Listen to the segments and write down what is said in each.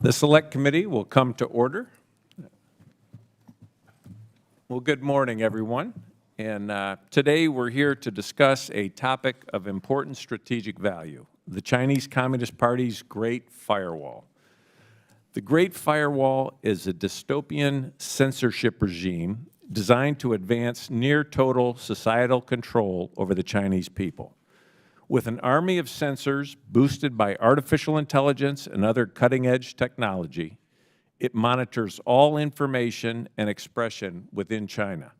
The Select Committee will come to order. Well, good morning, everyone. And today we're here to discuss a topic of important strategic value, the Chinese Communist Party's Great Firewall. The Great Firewall is a dystopian censorship regime designed to advance near-total societal control over the Chinese people. With an army of censors boosted by artificial intelligence and other cutting-edge technology, it monitors all information and expression within China,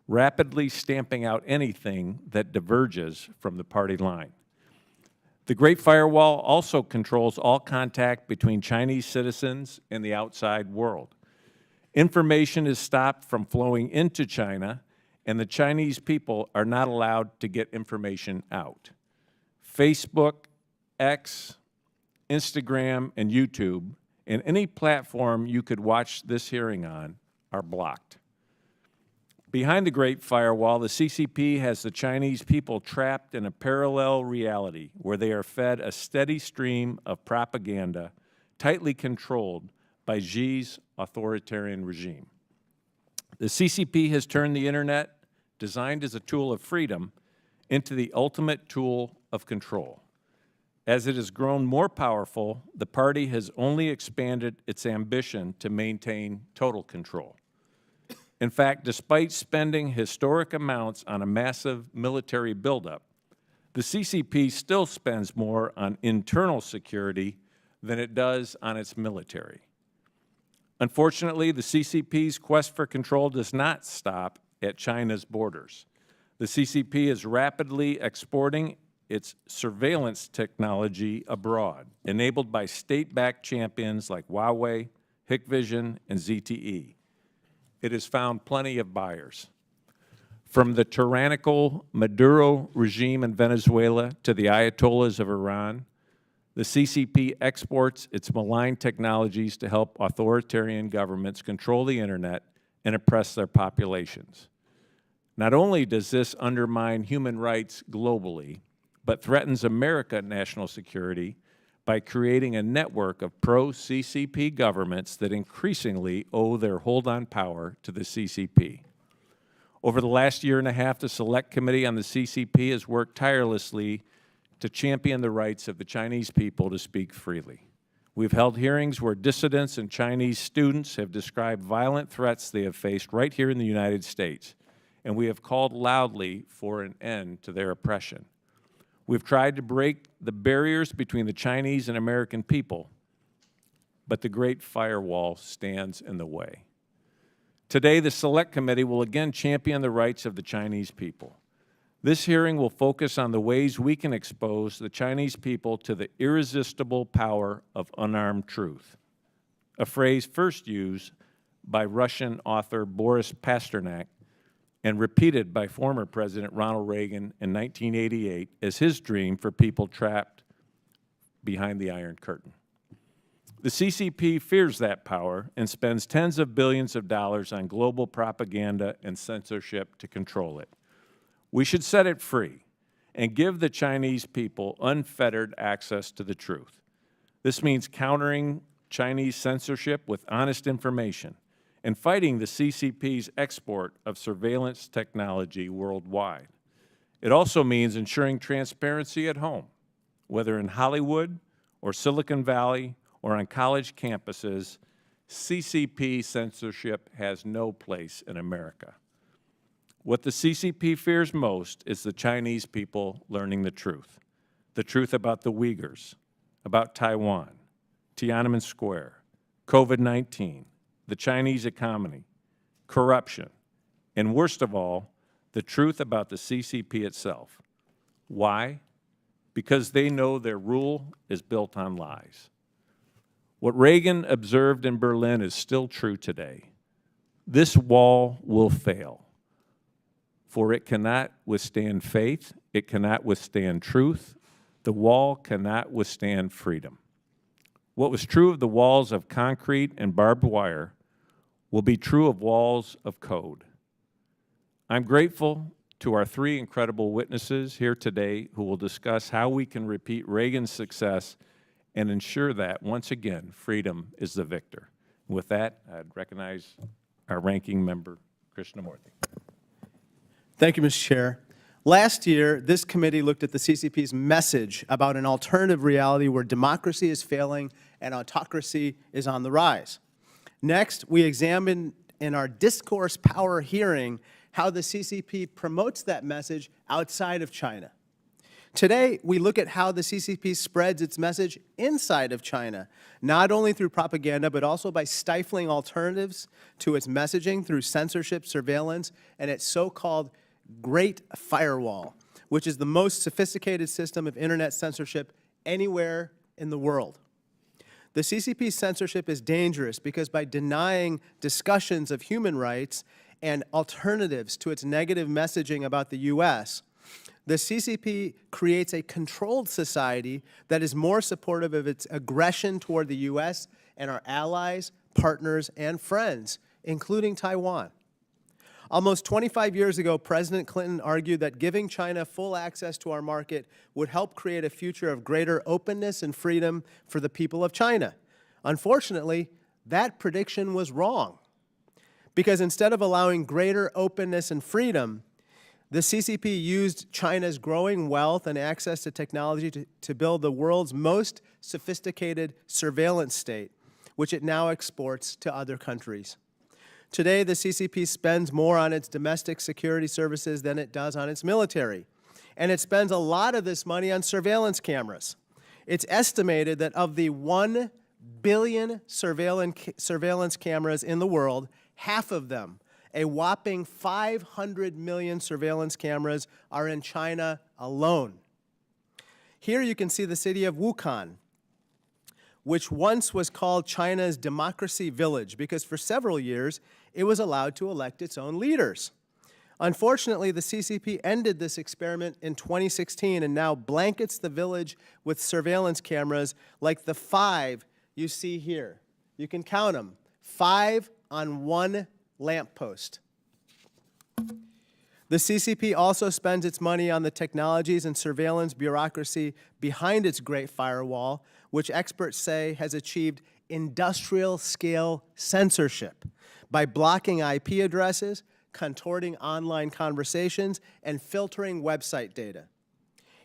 rapidly stamping out anything that diverges from the party line. The Great Firewall also controls all contact between Chinese citizens and the outside world. Information is stopped from flowing into China, and the Chinese people are not allowed to get information out. Facebook, X, Instagram, and YouTube, and any platform you could watch this hearing on, are blocked. Behind the Great Firewall, the CCP has the Chinese people trapped in a parallel reality where they are fed a steady stream of propaganda tightly controlled by Xi's authoritarian regime. The CCP has turned the internet, designed as a tool of freedom, into the ultimate tool of control. As it has grown more powerful, the party has only expanded its ambition to maintain total control. In fact, despite spending historic amounts on a massive military buildup, the CCP still spends more on internal security than it does on its military. Unfortunately, the CCP's quest for control does not stop at China's borders. The CCP is rapidly exporting its surveillance technology abroad, enabled by state-backed champions like Huawei, Hikvision, and ZTE. It has found plenty of buyers. From the tyrannical Maduro regime in Venezuela to the Ayatollahs of Iran, the CCP exports its malign technologies to help authoritarian governments control the internet and oppress their populations. Not only does this undermine human rights globally, but threatens American national security by creating a network of pro-CCP governments that increasingly owe their hold on power to the CCP. Over the last year and a half, the Select Committee on the CCP has worked tirelessly to champion the rights of the Chinese people to speak freely. We've held hearings where dissidents and Chinese students have described violent threats they have faced right here in the United States, and we have called loudly for an end to their oppression. We've tried to break the barriers between the Chinese and American people, but the Great Firewall stands in the way. Today, the Select Committee will again champion the rights of the Chinese people. This hearing will focus on the ways we can expose the Chinese people to the irresistible power of unarmed truth, a phrase first used by Russian author Boris Pasternak and repeated by former President Ronald Reagan in 1988 as his dream for people trapped behind the Iron Curtain. The CCP fears that power and spends tens of billions of dollars on global propaganda and censorship to control it. We should set it free and give the Chinese people unfettered access to the truth. This means countering Chinese censorship with honest information and fighting the CCP's export of surveillance technology worldwide. It also means ensuring transparency at home, whether in Hollywood or Silicon Valley or on college campuses. CCP censorship has no place in America. What the CCP fears most is the Chinese people learning the truth about the Uyghurs, about Taiwan, Tiananmen Square, COVID-19, the Chinese economy, corruption, and worst of all, the truth about the CCP itself. Why? Because they know their rule is built on lies. What Reagan observed in Berlin is still true today. This wall will fail, for it cannot withstand faith, it cannot withstand truth, the wall cannot withstand freedom. What was true of the walls of concrete and barbed wire will be true of walls of code. I'm grateful to our three incredible witnesses here today who will discuss how we can repeat Reagan's success and ensure that, once again, freedom is the victor. With that, I'd recognize our ranking member, Krishnamoorthi. Thank you, Mr. Chair. Last year, this committee looked at the CCP's message about an alternative reality where democracy is failing and autocracy is on the rise. Next, we examined in our discourse power hearing how the CCP promotes that message outside of China. Today, we look at how the CCP spreads its message inside of China, not only through propaganda, but also by stifling alternatives to its messaging through censorship, surveillance, and its so-called Great Firewall, which is the most sophisticated system of internet censorship anywhere in the world. The CCP's censorship is dangerous because by denying discussions of human rights and alternatives to its negative messaging about the U.S., the CCP creates a controlled society that is more supportive of its aggression toward the U.S. and our allies, partners, and friends, including Taiwan. Almost 25 years ago, President Clinton argued that giving China full access to our market would help create a future of greater openness and freedom for the people of China. Unfortunately, that prediction was wrong, because instead of allowing greater openness and freedom, the CCP used China's growing wealth and access to technology to build the world's most sophisticated surveillance state, which it now exports to other countries. Today, the CCP spends more on its domestic security services than it does on its military, and it spends a lot of this money on surveillance cameras. It's estimated that of the 1 billion surveillance cameras in the world, half of them, a whopping 500 million surveillance cameras, are in China alone. Here you can see the city of Wuhan, which once was called China's democracy village because for several years it was allowed to elect its own leaders. Unfortunately, the CCP ended this experiment in 2016 and now blankets the village with surveillance cameras like the 5 you see here. You can count them, 5 on 1 lamppost. The CCP also spends its money on the technologies and surveillance bureaucracy behind its Great Firewall, which experts say has achieved industrial-scale censorship by blocking IP addresses, contorting online conversations, and filtering website data.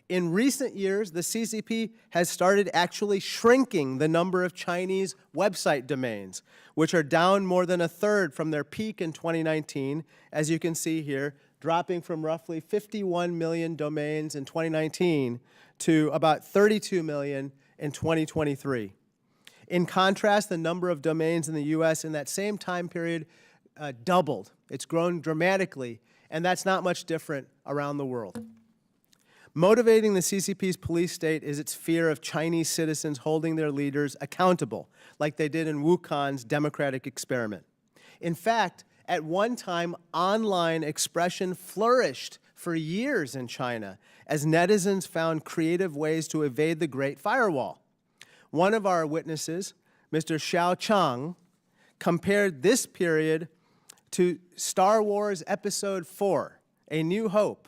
In recent years, the CCP has started actually shrinking the number of Chinese website domains, which are down more than 1/3 from their peak in 2019, as you can see here, dropping from roughly 51 million domains in 2019 to about 32 million in 2023. In contrast, the number of domains in the U.S. in that same time period doubled. It's grown dramatically, and that's not much different around the world. Motivating the CCP's police state is its fear of Chinese citizens holding their leaders accountable, like they did in Wuhan's democratic experiment. In fact, at one time, online expression flourished for years in China as netizens found creative ways to evade the Great Firewall. One of our witnesses, Mr. Xiao Chang, compared this period to Star Wars Episode 4, A New Hope,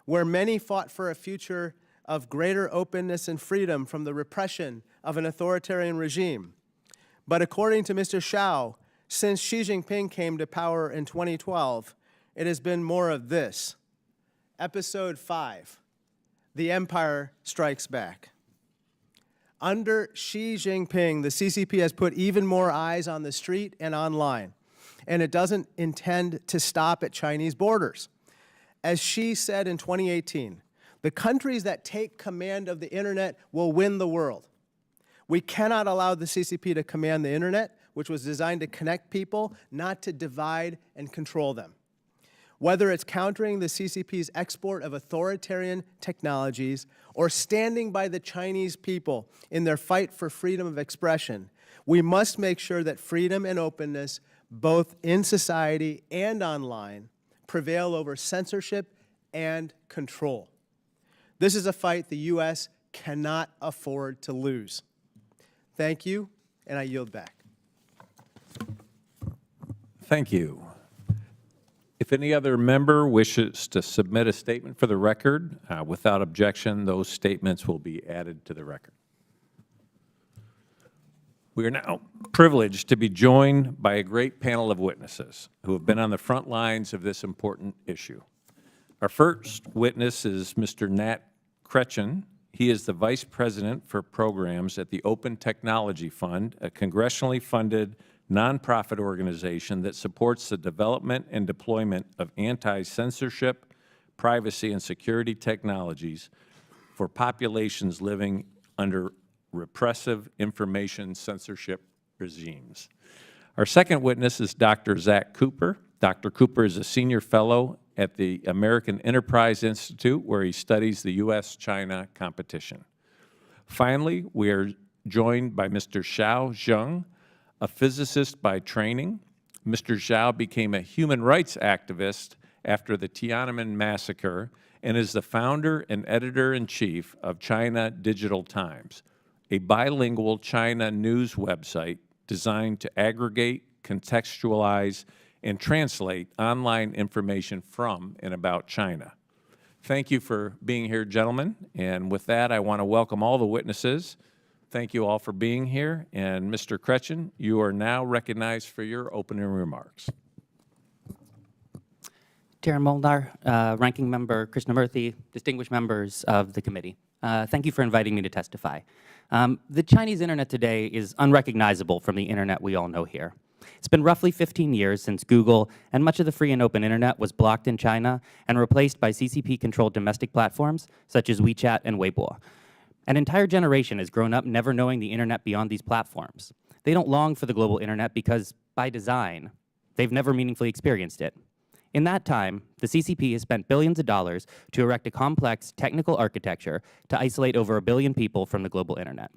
where many fought for a future of greater openness and freedom from the repression of an authoritarian regime. But according to Mr. Xiao, since Xi Jinping came to power in 2012, it has been more of this. Episode 5, The Empire Strikes Back. Under Xi Jinping, the CCP has put even more eyes on the street and online, and it doesn't intend to stop at Chinese borders. As Xi said in 2018, the countries that take command of the internet will win the world. We cannot allow the CCP to command the internet, which was designed to connect people, not to divide and control them. Whether it's countering the CCP's export of authoritarian technologies or standing by the Chinese people in their fight for freedom of expression, we must make sure that freedom and openness, both in society and online, prevail over censorship and control. This is a fight the U.S. cannot afford to lose. Thank you, and I yield back. Thank you. If any other member wishes to submit a statement for the record, without objection, those statements will be added to the record. We are now privileged to be joined by a great panel of witnesses who have been on the front lines of this important issue. Our first witness is Mr. Nat Kretchen. He is the Vice President for Programs at the Open Technology Fund, a congressionally funded nonprofit organization that supports the development and deployment of anti-censorship, privacy, and security technologies for populations living under repressive information censorship regimes. Our second witness is Dr. Zach Cooper. Dr. Cooper is a senior fellow at the American Enterprise Institute, where he studies the U.S.-China competition. Finally, we are joined by Mr. Xiao Zheng, a physicist by training. Mr. Xiao became a human rights activist after the Tiananmen massacre and is the founder and editor-in-chief of China Digital Times, a bilingual China news website designed to aggregate, contextualize, and translate online information from and about China. Thank you for being here, gentlemen. And with that, I want to welcome all the witnesses. Thank you all for being here. And Mr. Kretchen, you are now recognized for your opening remarks. Chair Moolenaar, Ranking Member Krishnamoorthi, distinguished members of the committee, thank you for inviting me to testify. The Chinese internet today is unrecognizable from the internet we all know here. It's been roughly 15 years since Google and much of the free and open internet was blocked in China and replaced by CCP-controlled domestic platforms such as WeChat and Weibo. An entire generation has grown up never knowing the internet beyond these platforms. They don't long for the global internet because, by design, they've never meaningfully experienced it. In that time, the CCP has spent billions of dollars to erect a complex technical architecture to isolate over 1 billion people from the global internet.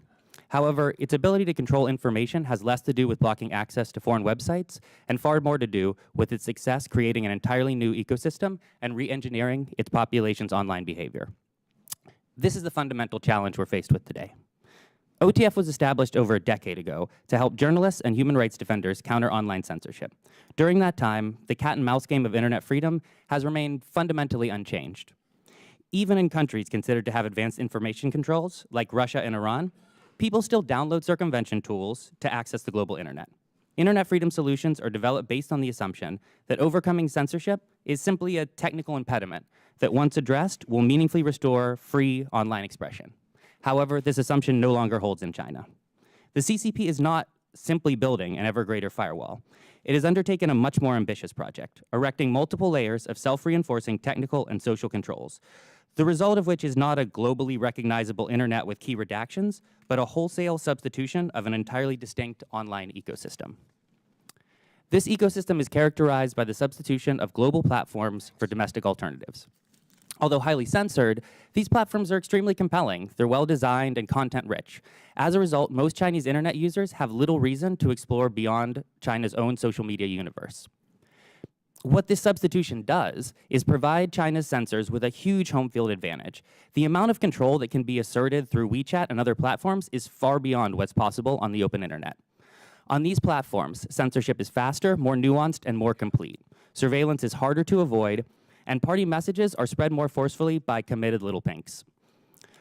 However, its ability to control information has less to do with blocking access to foreign websites and far more to do with its success creating an entirely new ecosystem and re-engineering its population's online behavior. This is the fundamental challenge we're faced with today. OTF was established over a decade ago to help journalists and human rights defenders counter online censorship. During that time, the cat and mouse game of internet freedom has remained fundamentally unchanged. Even in countries considered to have advanced information controls, like Russia and Iran, people still download circumvention tools to access the global internet. Internet freedom solutions are developed based on the assumption that overcoming censorship is simply a technical impediment that, once addressed, will meaningfully restore free online expression. However, this assumption no longer holds in China. The CCP is not simply building an ever greater firewall. It has undertaken a much more ambitious project, erecting multiple layers of self-reinforcing technical and social controls, the result of which is not a globally recognizable internet with key redactions, but a wholesale substitution of an entirely distinct online ecosystem. This ecosystem is characterized by the substitution of global platforms for domestic alternatives. Although highly censored, these platforms are extremely compelling. They're well-designed and content-rich. As a result, most Chinese internet users have little reason to explore beyond China's own social media universe. What this substitution does is provide China's censors with a huge home field advantage. The amount of control that can be asserted through WeChat and other platforms is far beyond what's possible on the open internet. On these platforms, censorship is faster, more nuanced, and more complete. Surveillance is harder to avoid, and party messages are spread more forcefully by committed little pinks.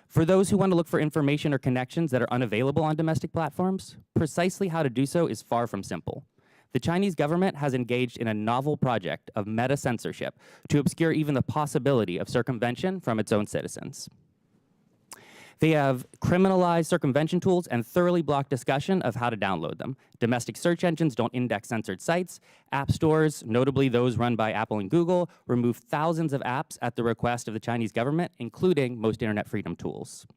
For those who want to look for information or connections that are unavailable on domestic platforms, precisely how to do so is far from simple. The Chinese government has engaged in a novel project of meta-censorship to obscure even the possibility of circumvention from its own citizens. They have criminalized circumvention tools and thoroughly blocked discussion of how to download them. Domestic search engines don't index censored sites. App stores, notably those run by Apple and Google, remove thousands of apps at the request of the Chinese government, including most internet freedom tools.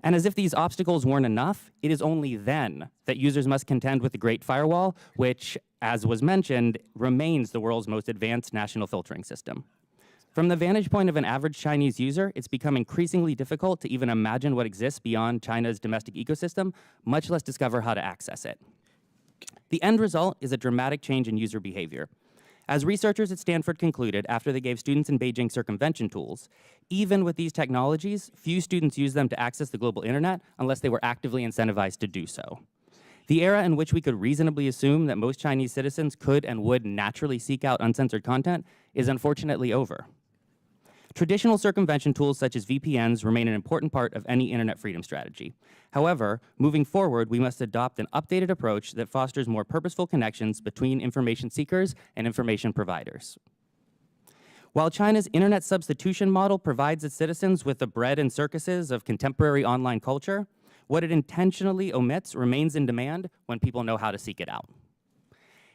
And as if these obstacles weren't enough, it is only then that users must contend with the Great Firewall, which, as was mentioned, remains the world's most advanced national filtering system. From the vantage point of an average Chinese user, it's become increasingly difficult to even imagine what exists beyond China's domestic ecosystem, much less discover how to access it. The end result is a dramatic change in user behavior. As researchers at Stanford concluded after they gave students in Beijing circumvention tools, even with these technologies, few students use them to access the global internet unless they were actively incentivized to do so. The era in which we could reasonably assume that most Chinese citizens could and would naturally seek out uncensored content is unfortunately over. Traditional circumvention tools such as VPNs remain an important part of any internet freedom strategy. However, moving forward, we must adopt an updated approach that fosters more purposeful connections between information seekers and information providers. While China's internet substitution model provides its citizens with the bread and circuses of contemporary online culture, what it intentionally omits remains in demand when people know how to seek it out.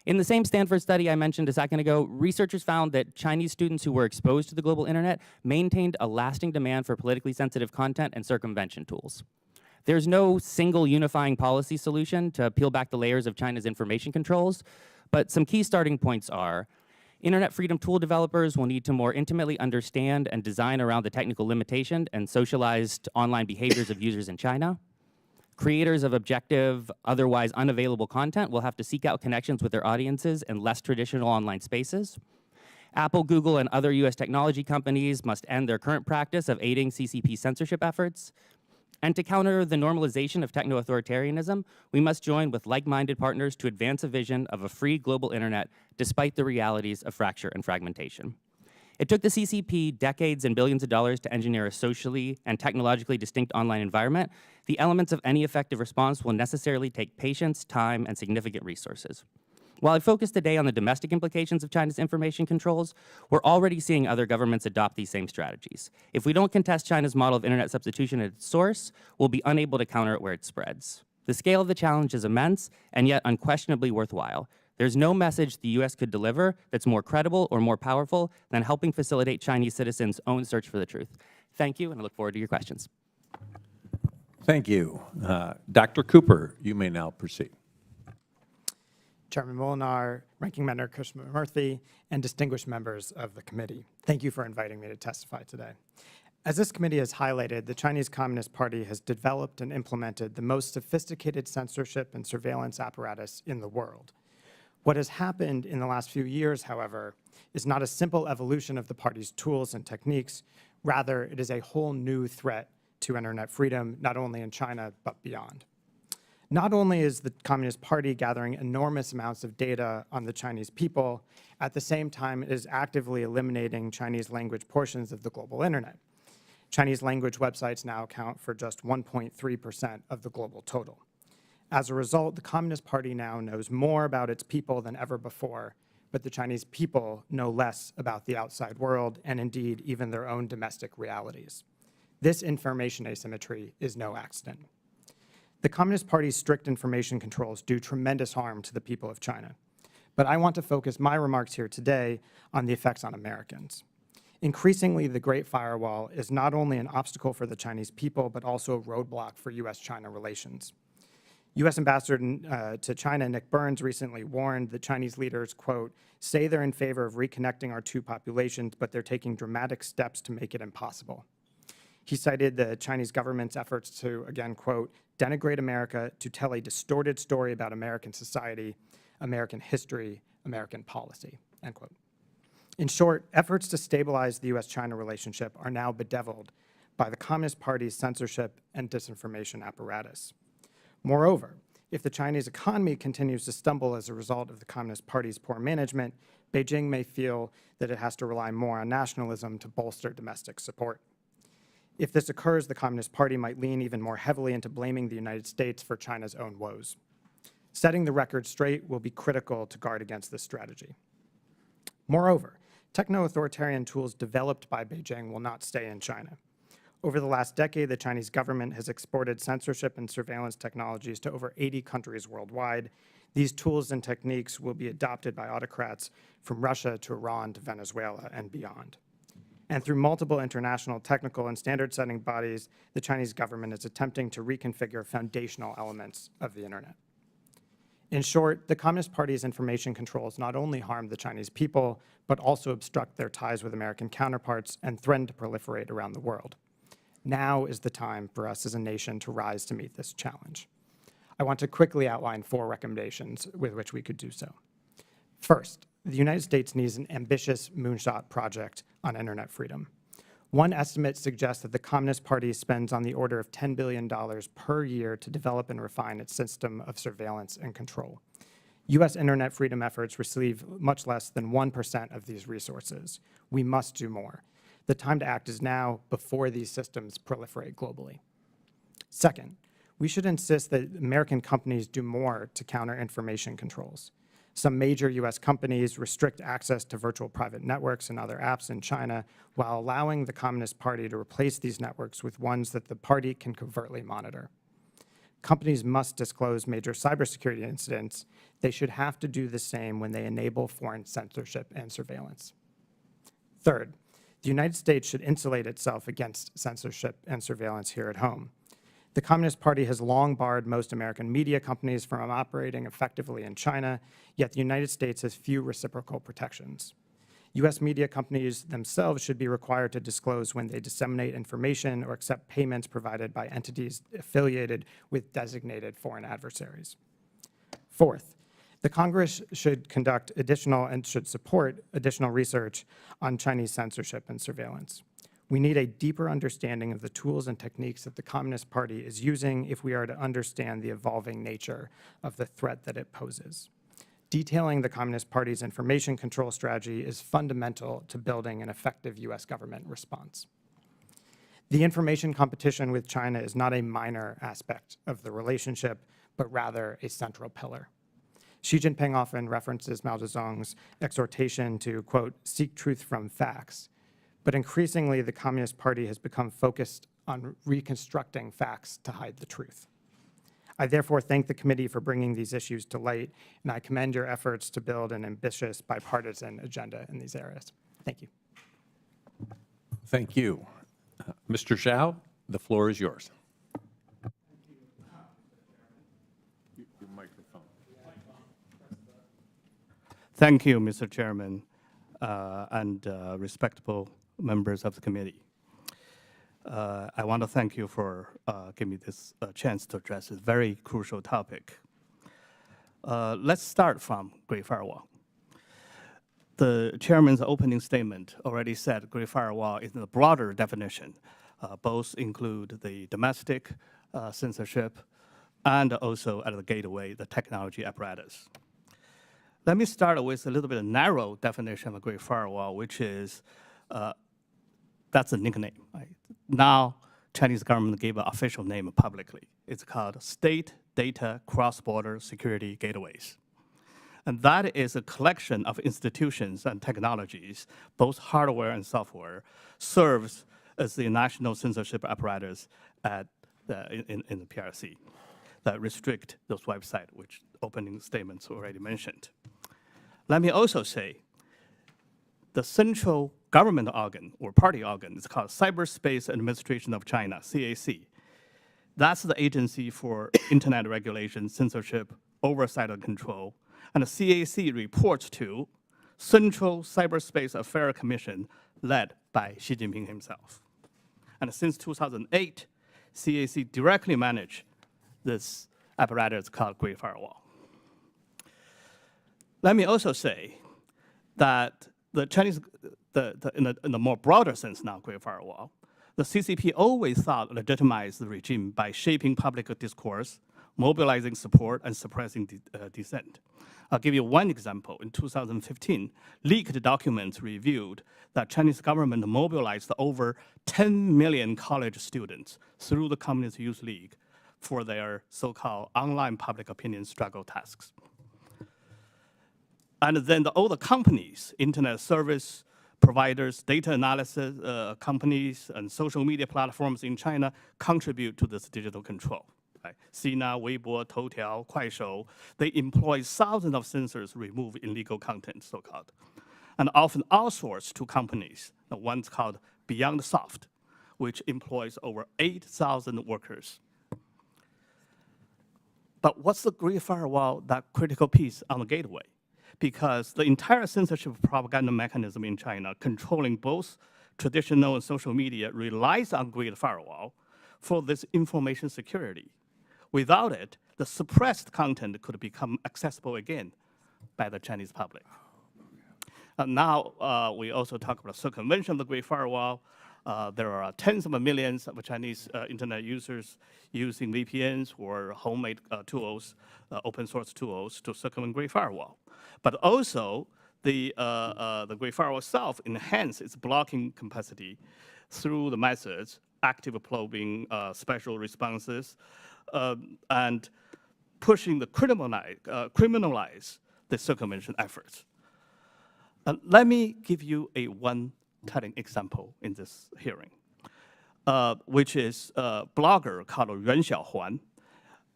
In the same Stanford study I mentioned a second ago, researchers found that Chinese students who were exposed to the global internet maintained a lasting demand for politically sensitive content and circumvention tools. There's no single unifying policy solution to peel back the layers of China's information controls, but some key starting points are: internet freedom tool developers will need to more intimately understand and design around the technical limitation and socialized online behaviors of users in China. Creators of objective, otherwise unavailable content will have to seek out connections with their audiences in less traditional online spaces. Apple, Google, and other US technology companies must end their current practice of aiding CCP censorship efforts. And to counter the normalization of techno authoritarianism, we must join with like-minded partners to advance a vision of a free global internet despite the realities of fracture and fragmentation. It took the CCP decades and billions of dollars to engineer a socially and technologically distinct online environment. The elements of any effective response will necessarily take patience, time, and significant resources. While I focus today on the domestic implications of China's information controls, we're already seeing other governments adopt these same strategies. If we don't contest China's model of internet substitution at its source, we'll be unable to counter it where it spreads. The scale of the challenge is immense and yet unquestionably worthwhile. There's no message the US could deliver that's more credible or more powerful than helping facilitate Chinese citizens' own search for the truth. Thank you, and I look forward to your questions. Thank you. Dr. Cooper, you may now proceed. Chairman Moolenaar, Ranking Member Krishnamoorthi, and distinguished members of the committee. Thank you for inviting me to testify today. As this committee has highlighted, the Chinese Communist Party has developed and implemented the most sophisticated censorship and surveillance apparatus in the world. What has happened in the last few years, however, is not a simple evolution of the party's tools and techniques. Rather, it is a whole new threat to internet freedom, not only in China, but beyond. Not only is the Communist Party gathering enormous amounts of data on the Chinese people, at the same time it is actively eliminating Chinese language portions of the global internet. Chinese language websites now account for just 1.3% of the global total. As a result, the Communist Party now knows more about its people than ever before, but the Chinese people know less about the outside world and indeed even their own domestic realities. This information asymmetry is no accident. The Communist Party's strict information controls do tremendous harm to the people of China, but I want to focus my remarks here today on the effects on Americans. Increasingly, the Great Firewall is not only an obstacle for the Chinese people, but also a roadblock for US-China relations. U.S. Ambassador to China Nick Burns recently warned that Chinese leaders, quote, say they're in favor of reconnecting our two populations, but they're taking dramatic steps to make it impossible. He cited the Chinese government's efforts to, again, quote, denigrate America, to tell a distorted story about American society, American history, American policy, end quote. In short, efforts to stabilize the U.S.-China relationship are now bedeviled by the Communist Party's censorship and disinformation apparatus. Moreover, if the Chinese economy continues to stumble as a result of the Communist Party's poor management, Beijing may feel that it has to rely more on nationalism to bolster domestic support. If this occurs, the Communist Party might lean even more heavily into blaming the United States for China's own woes. Setting the record straight will be critical to guard against this strategy. Moreover, techno authoritarian tools developed by Beijing will not stay in China. Over the last decade, the Chinese government has exported censorship and surveillance technologies to over 80 countries worldwide. These tools and techniques will be adopted by autocrats from Russia to Iran to Venezuela and beyond. And through multiple international technical and standard-setting bodies, the Chinese government is attempting to reconfigure foundational elements of the internet. In short, the Communist Party's information controls not only harm the Chinese people, but also obstruct their ties with American counterparts and threaten to proliferate around the world. Now is the time for us as a nation to rise to meet this challenge. I want to quickly outline 4 recommendations with which we could do so. First, the United States needs an ambitious moonshot project on internet freedom. One estimate suggests that the Communist Party spends on the order of $10 billion per year to develop and refine its system of surveillance and control. U.S. internet freedom efforts receive much less than 1% of these resources. We must do more. The time to act is now, before these systems proliferate globally. Second, we should insist that American companies do more to counter information controls. Some major US companies restrict access to virtual private networks and other apps in China while allowing the Communist Party to replace these networks with ones that the party can covertly monitor. Companies must disclose major cybersecurity incidents. They should have to do the same when they enable foreign censorship and surveillance. Third, the United States should insulate itself against censorship and surveillance here at home. The Communist Party has long barred most American media companies from operating effectively in China, yet the United States has few reciprocal protections. US media companies themselves should be required to disclose when they disseminate information or accept payments provided by entities affiliated with designated foreign adversaries. Fourth, the Congress should conduct additional and should support additional research on Chinese censorship and surveillance. We need a deeper understanding of the tools and techniques that the Communist Party is using if we are to understand the evolving nature of the threat that it poses. Detailing the Communist Party's information control strategy is fundamental to building an effective US government response. The information competition with China is not a minor aspect of the relationship, but rather a central pillar. Xi Jinping often references Mao Zedong's exhortation to, quote, seek truth from facts. But increasingly, the Communist Party has become focused on reconstructing facts to hide the truth. I therefore thank the committee for bringing these issues to light, and I commend your efforts to build an ambitious bipartisan agenda in these areas. Thank you. Thank you. Mr. Zhao, the floor is yours. Your microphone. Thank you, Mr. Chairman, and respectable members of the committee. I want to thank you for giving me this chance to address this very crucial topic. Let's start from Great Firewall. The chairman's opening statement already said Great Firewall is a broader definition. Both include the domestic censorship and also at the gateway, the technology apparatus. Let me start with a little bit of narrow definition of a Great Firewall, which is that's a nickname. Right? Now, Chinese government gave an official name publicly. It's called State Data Cross-Border Security Gateways. And that is a collection of institutions and technologies, both hardware and software, serves as the national censorship apparatus in the PRC that restrict those websites, which opening statements already mentioned. Let me also say, the central government organ or party organ is called Cyberspace Administration of China, CAC. That's the agency for internet regulation, censorship, oversight and control. And the CAC reports to Central Cyberspace Affairs Commission led by Xi Jinping himself. And since 2008, CAC directly managed this apparatus called Great Firewall. Let me also say that the Chinese, in the more broader sense now, Great Firewall, the CCP always thought legitimized the regime by shaping public discourse, mobilizing support, and suppressing dissent. I'll give you one example. In 2015, leaked documents revealed that Chinese government mobilized over 10 million college students through the Communist Youth League for their so-called online public opinion struggle tasks. And then all the companies, internet service providers, data analysis companies, and social media platforms in China contribute to this digital control. Right? Sina, Weibo, Toutiao, Kuaishou, they employ thousands of censors to remove illegal content, so-called, and often outsource to companies. The one's called Beyond Soft, which employs over 8,000 workers. But what's the Great Firewall, that critical piece on the gateway? Because the entire censorship propaganda mechanism in China, controlling both traditional and social media, relies on Great Firewall for this information security. Without it, the suppressed content could become accessible again by the Chinese public. Now, we also talk about circumvention of the Great Firewall. There are tens of millions of Chinese internet users using VPNs or homemade tools, open source tools to circumvent Great Firewall. But also, the Great Firewall itself enhance its blocking capacity through the methods, active probing, special responses, and pushing the criminalize the circumvention efforts. Let me give you one telling example in this hearing, which is a blogger called Yuan Xiaohuan,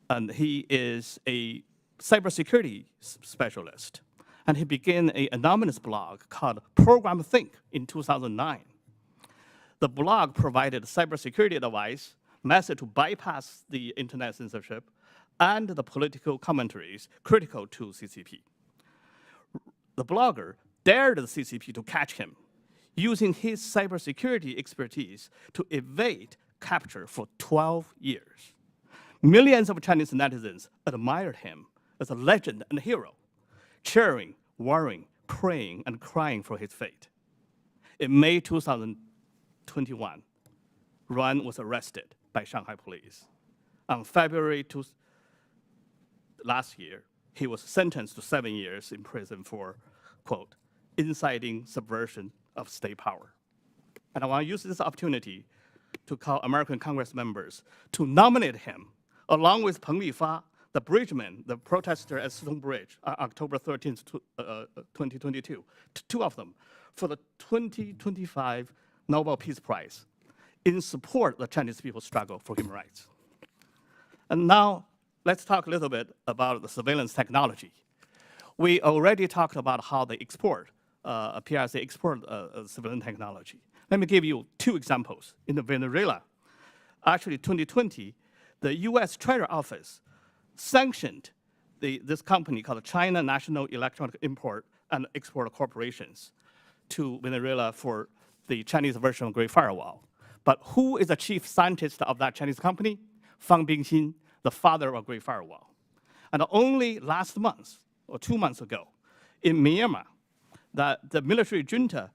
and he is a cybersecurity specialist. And he began an anonymous blog called Program Think in 2009. The blog provided cybersecurity advice, method to bypass the internet censorship, and the political commentaries critical to CCP. The blogger dared the CCP to catch him, using his cybersecurity expertise to evade capture for 12 years. Millions of Chinese netizens admired him as a legend and hero, cheering, worrying, praying, and crying for his fate. In May 2021, Yuan was arrested by Shanghai police. On February last year, he was sentenced to 7 years in prison for, quote, inciting subversion of state power. And I want to use this opportunity to call American Congress members to nominate him, along with Peng Lifa, the bridgeman, the protester at Stone Bridge, October 13th, 2022, two of them, for the 2025 Nobel Peace Prize in support of the Chinese people's struggle for human rights. And now, let's talk a little bit about the surveillance technology. We already talked about how they export, PRC export surveillance technology. Let me give you two examples. In Venezuela, actually 2020, the US Treasury Office sanctioned this company called China National Electronic Import and Export Corporations to Venezuela for the Chinese version of Great Firewall. But who is the chief scientist of that Chinese company? Fang Bingxin, the father of Great Firewall. And only last month, or 2 months ago, in Myanmar, the military junta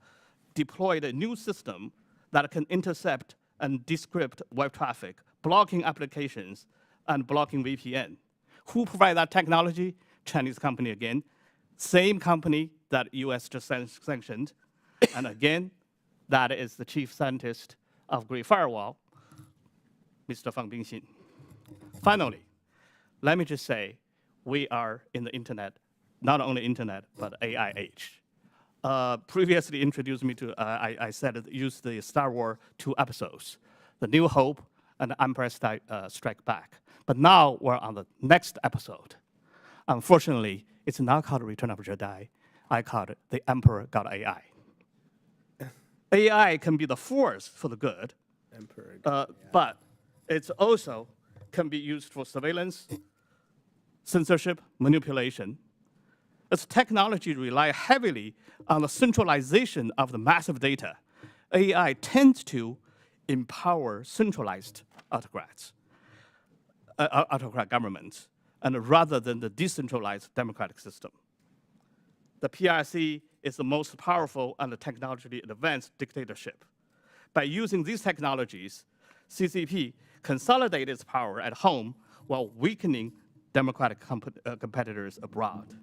deployed a new system that can intercept and decrypt web traffic, blocking applications, and blocking VPN. Who provided that technology? Chinese company again. Same company that US just sanctioned. And again, that is the chief scientist of Great Firewall, Mr. Fang Bingxin. Finally, let me just say, we are in the internet, not only internet, but AI age. Previously introduced me to, I said, use the Star Wars 2 episodes, The New Hope and The Empire Strike Back. But now we're on the next episode. Unfortunately, it's not called Return of the Jedi. I called it The Emperor Got AI. AI can be the force for the good, but it's also can be used for surveillance, censorship, manipulation. As technology relies heavily on the centralization of the massive data, AI tends to empower centralized autocrat governments, and rather than the decentralized democratic system. The PRC is the most powerful and technologically advanced dictatorship. By using these technologies, CCP consolidates its power at home while weakening democratic competitors abroad.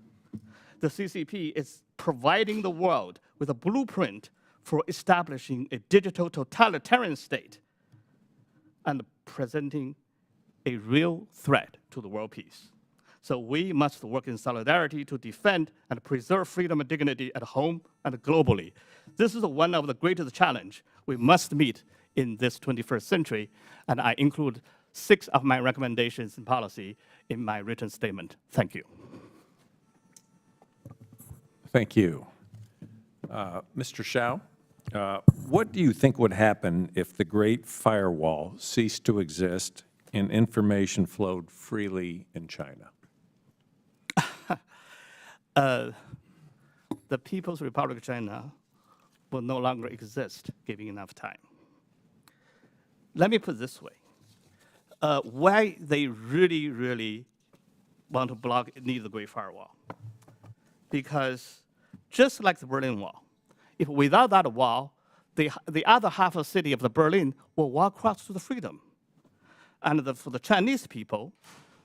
The CCP is providing the world with a blueprint for establishing a digital totalitarian state and presenting a real threat to the world peace. So we must work in solidarity to defend and preserve freedom and dignity at home and globally. This is one of the greatest challenges we must meet in this 21st century, and I include 6 of my recommendations and policy in my written statement. Thank you. Thank you. Mr. Shao, what do you think would happen if the Great Firewall ceased to exist and information flowed freely in China? The People's Republic of China will no longer exist, given enough time. Let me put it this way. Why they really, really want to need the Great Firewall? Because just like the Berlin Wall, if without that wall, the other half of the city of the Berlin will walk across to the freedom. And for the Chinese people,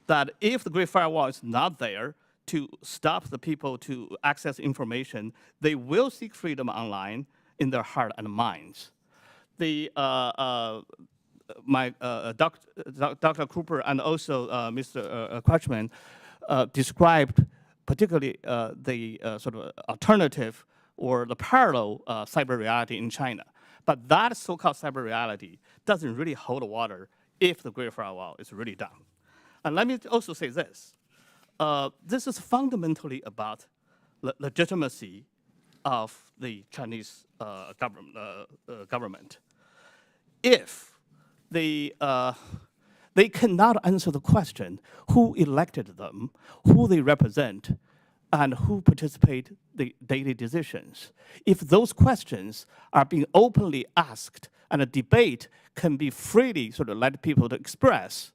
that if the Great Firewall is not there, to stop the people to access information, they will seek freedom online in their heart and minds. The Dr. Cooper and also Mr. Krishnamoorthi described particularly the sort of alternative or the parallel cyber reality in China. But that so-called cyber reality doesn't really hold water if the Great Firewall is really done. And let me also say this. This is fundamentally about legitimacy of the Chinese government. If they cannot answer the question who elected them, who they represent, and who participate the daily decisions. If those questions are being openly asked and a debate can be freely sort of let people to express,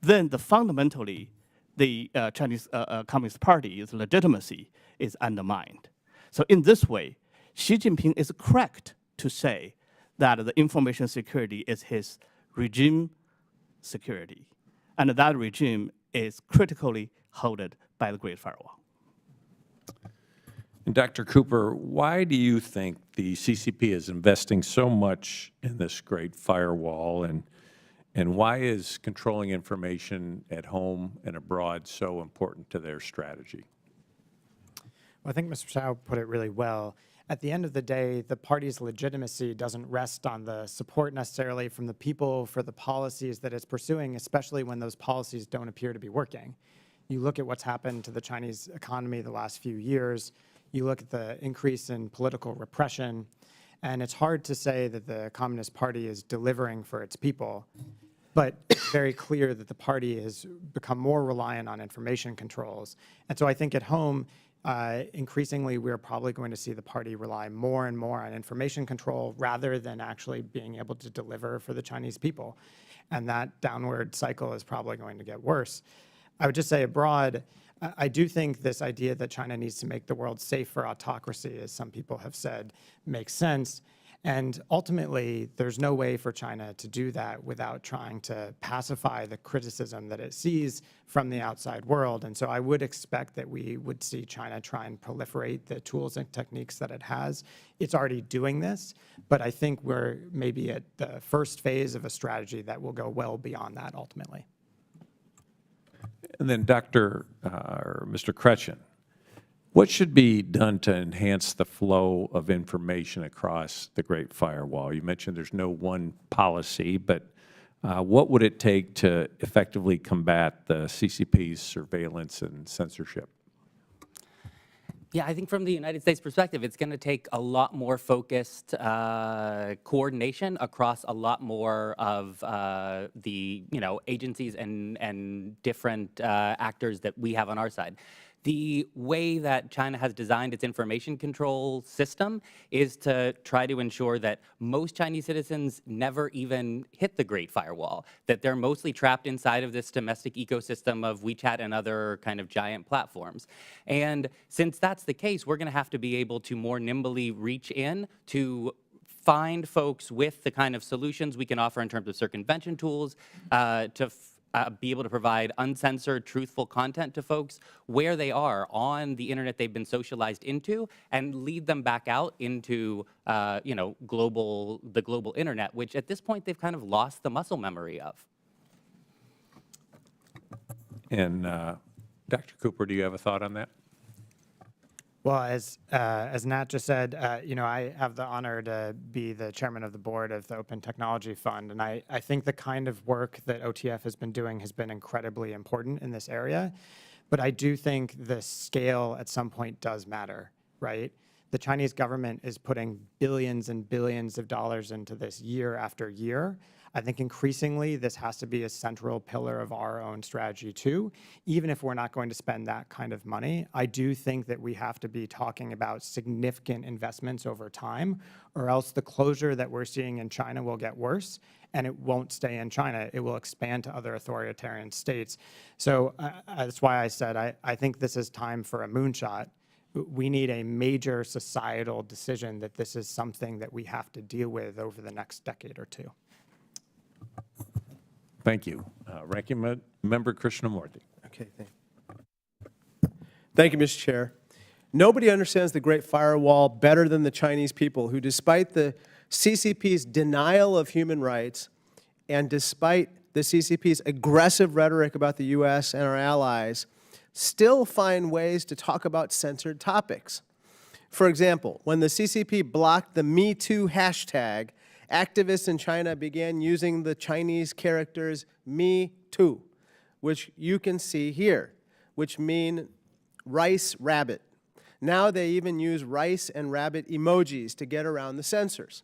then fundamentally the Chinese Communist Party's legitimacy is undermined. So in this way, Xi Jinping is correct to say that the information security is his regime security. And that regime is critically held by the Great Firewall. And Dr. Cooper, why do you think the CCP is investing so much in this great firewall, and why is controlling information at home and abroad so important to their strategy? Well, I think Mr. Shao put it really well. At the end of the day, the party's legitimacy doesn't rest on the support necessarily from the people for the policies that it's pursuing, especially when those policies don't appear to be working. You look at what's happened to the Chinese economy the last few years, you look at the increase in political repression, and it's hard to say that the Communist Party is delivering for its people, but it's very clear that the party has become more reliant on information controls. And so I think at home, increasingly, we're probably going to see the party rely more and more on information control rather than actually being able to deliver for the Chinese people. And that downward cycle is probably going to get worse. I would just say abroad, I do think this idea that China needs to make the world safe for autocracy, as some people have said, makes sense. And ultimately, there's no way for China to do that without trying to pacify the criticism that it sees from the outside world. And so I would expect that we would see China try and proliferate the tools and techniques that it has. It's already doing this, but I think we're maybe at the first phase of a strategy that will go well beyond that ultimately. And then Mr. Krishnamoorthi, what should be done to enhance the flow of information across the Great Firewall? You mentioned there's no one policy, but what would it take to effectively combat the CCP's surveillance and censorship? Yeah, I think from the United States perspective, it's going to take a lot more focused coordination across a lot more of the agencies and different actors that we have on our side. The way that China has designed its information control system is to try to ensure that most Chinese citizens never even hit the Great Firewall, that they're mostly trapped inside of this domestic ecosystem of WeChat and other kind of giant platforms. And since that's the case, we're going to have to be able to more nimbly reach in to find folks with the kind of solutions we can offer in terms of circumvention tools, to be able to provide uncensored, truthful content to folks where they are on the internet they've been socialized into, and lead them back out into, the global internet, which at this point they've kind of lost the muscle memory of. And Dr. Cooper, do you have a thought on that? Well, as Nat just said, I have the honor to be the chairman of the board of the Open Technology Fund, and I think the kind of work that OTF has been doing has been incredibly important in this area. But I do think the scale at some point does matter, right? The Chinese government is putting billions and billions of dollars into this year after year. I think increasingly this has to be a central pillar of our own strategy too. Even if we're not going to spend that kind of money, I do think that we have to be talking about significant investments over time, or else the closure that we're seeing in China will get worse, and it won't stay in China. It will expand to other authoritarian states. So that's why I said I think this is time for a moonshot. We need a major societal decision that this is something that we have to deal with over the next decade or two. Thank you. Ranking Member Krishnamoorthi. Okay, thank you. Thank you, Mr. Chair. Nobody understands the Great Firewall better than the Chinese people, who, despite the CCP's denial of human rights and despite the CCP's aggressive rhetoric about the U.S. and our allies, still find ways to talk about censored topics. For example, when the CCP blocked the Me Too hashtag, activists in China began using the Chinese characters Me Too, which you can see here, which mean rice rabbit. Now they even use rice and rabbit emojis to get around the censors.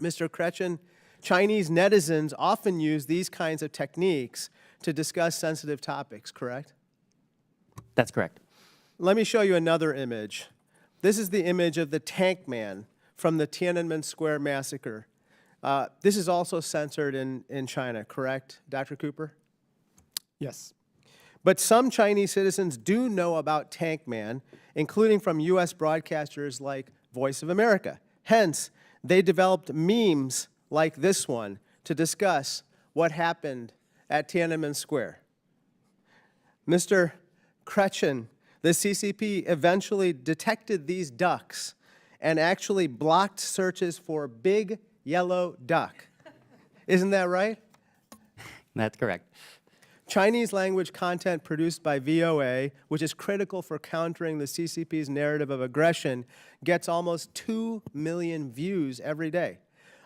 Mr. Krishnamoorthi, Chinese netizens often use these kinds of techniques to discuss sensitive topics, correct? That's correct. Let me show you another image. This is the image of the tank man from the Tiananmen Square massacre. This is also censored in China, correct, Dr. Cooper? Yes. But some Chinese citizens do know about Tank Man, including from U.S. broadcasters like Voice of America. Hence, they developed memes like this one to discuss what happened at Tiananmen Square. Mr. Krishnamoorthi, the CCP eventually detected these ducks and actually blocked searches for big yellow duck. Isn't that right? That's correct. Chinese language content produced by VOA, which is critical for countering the CCP's narrative of aggression, gets almost 2 million views every day.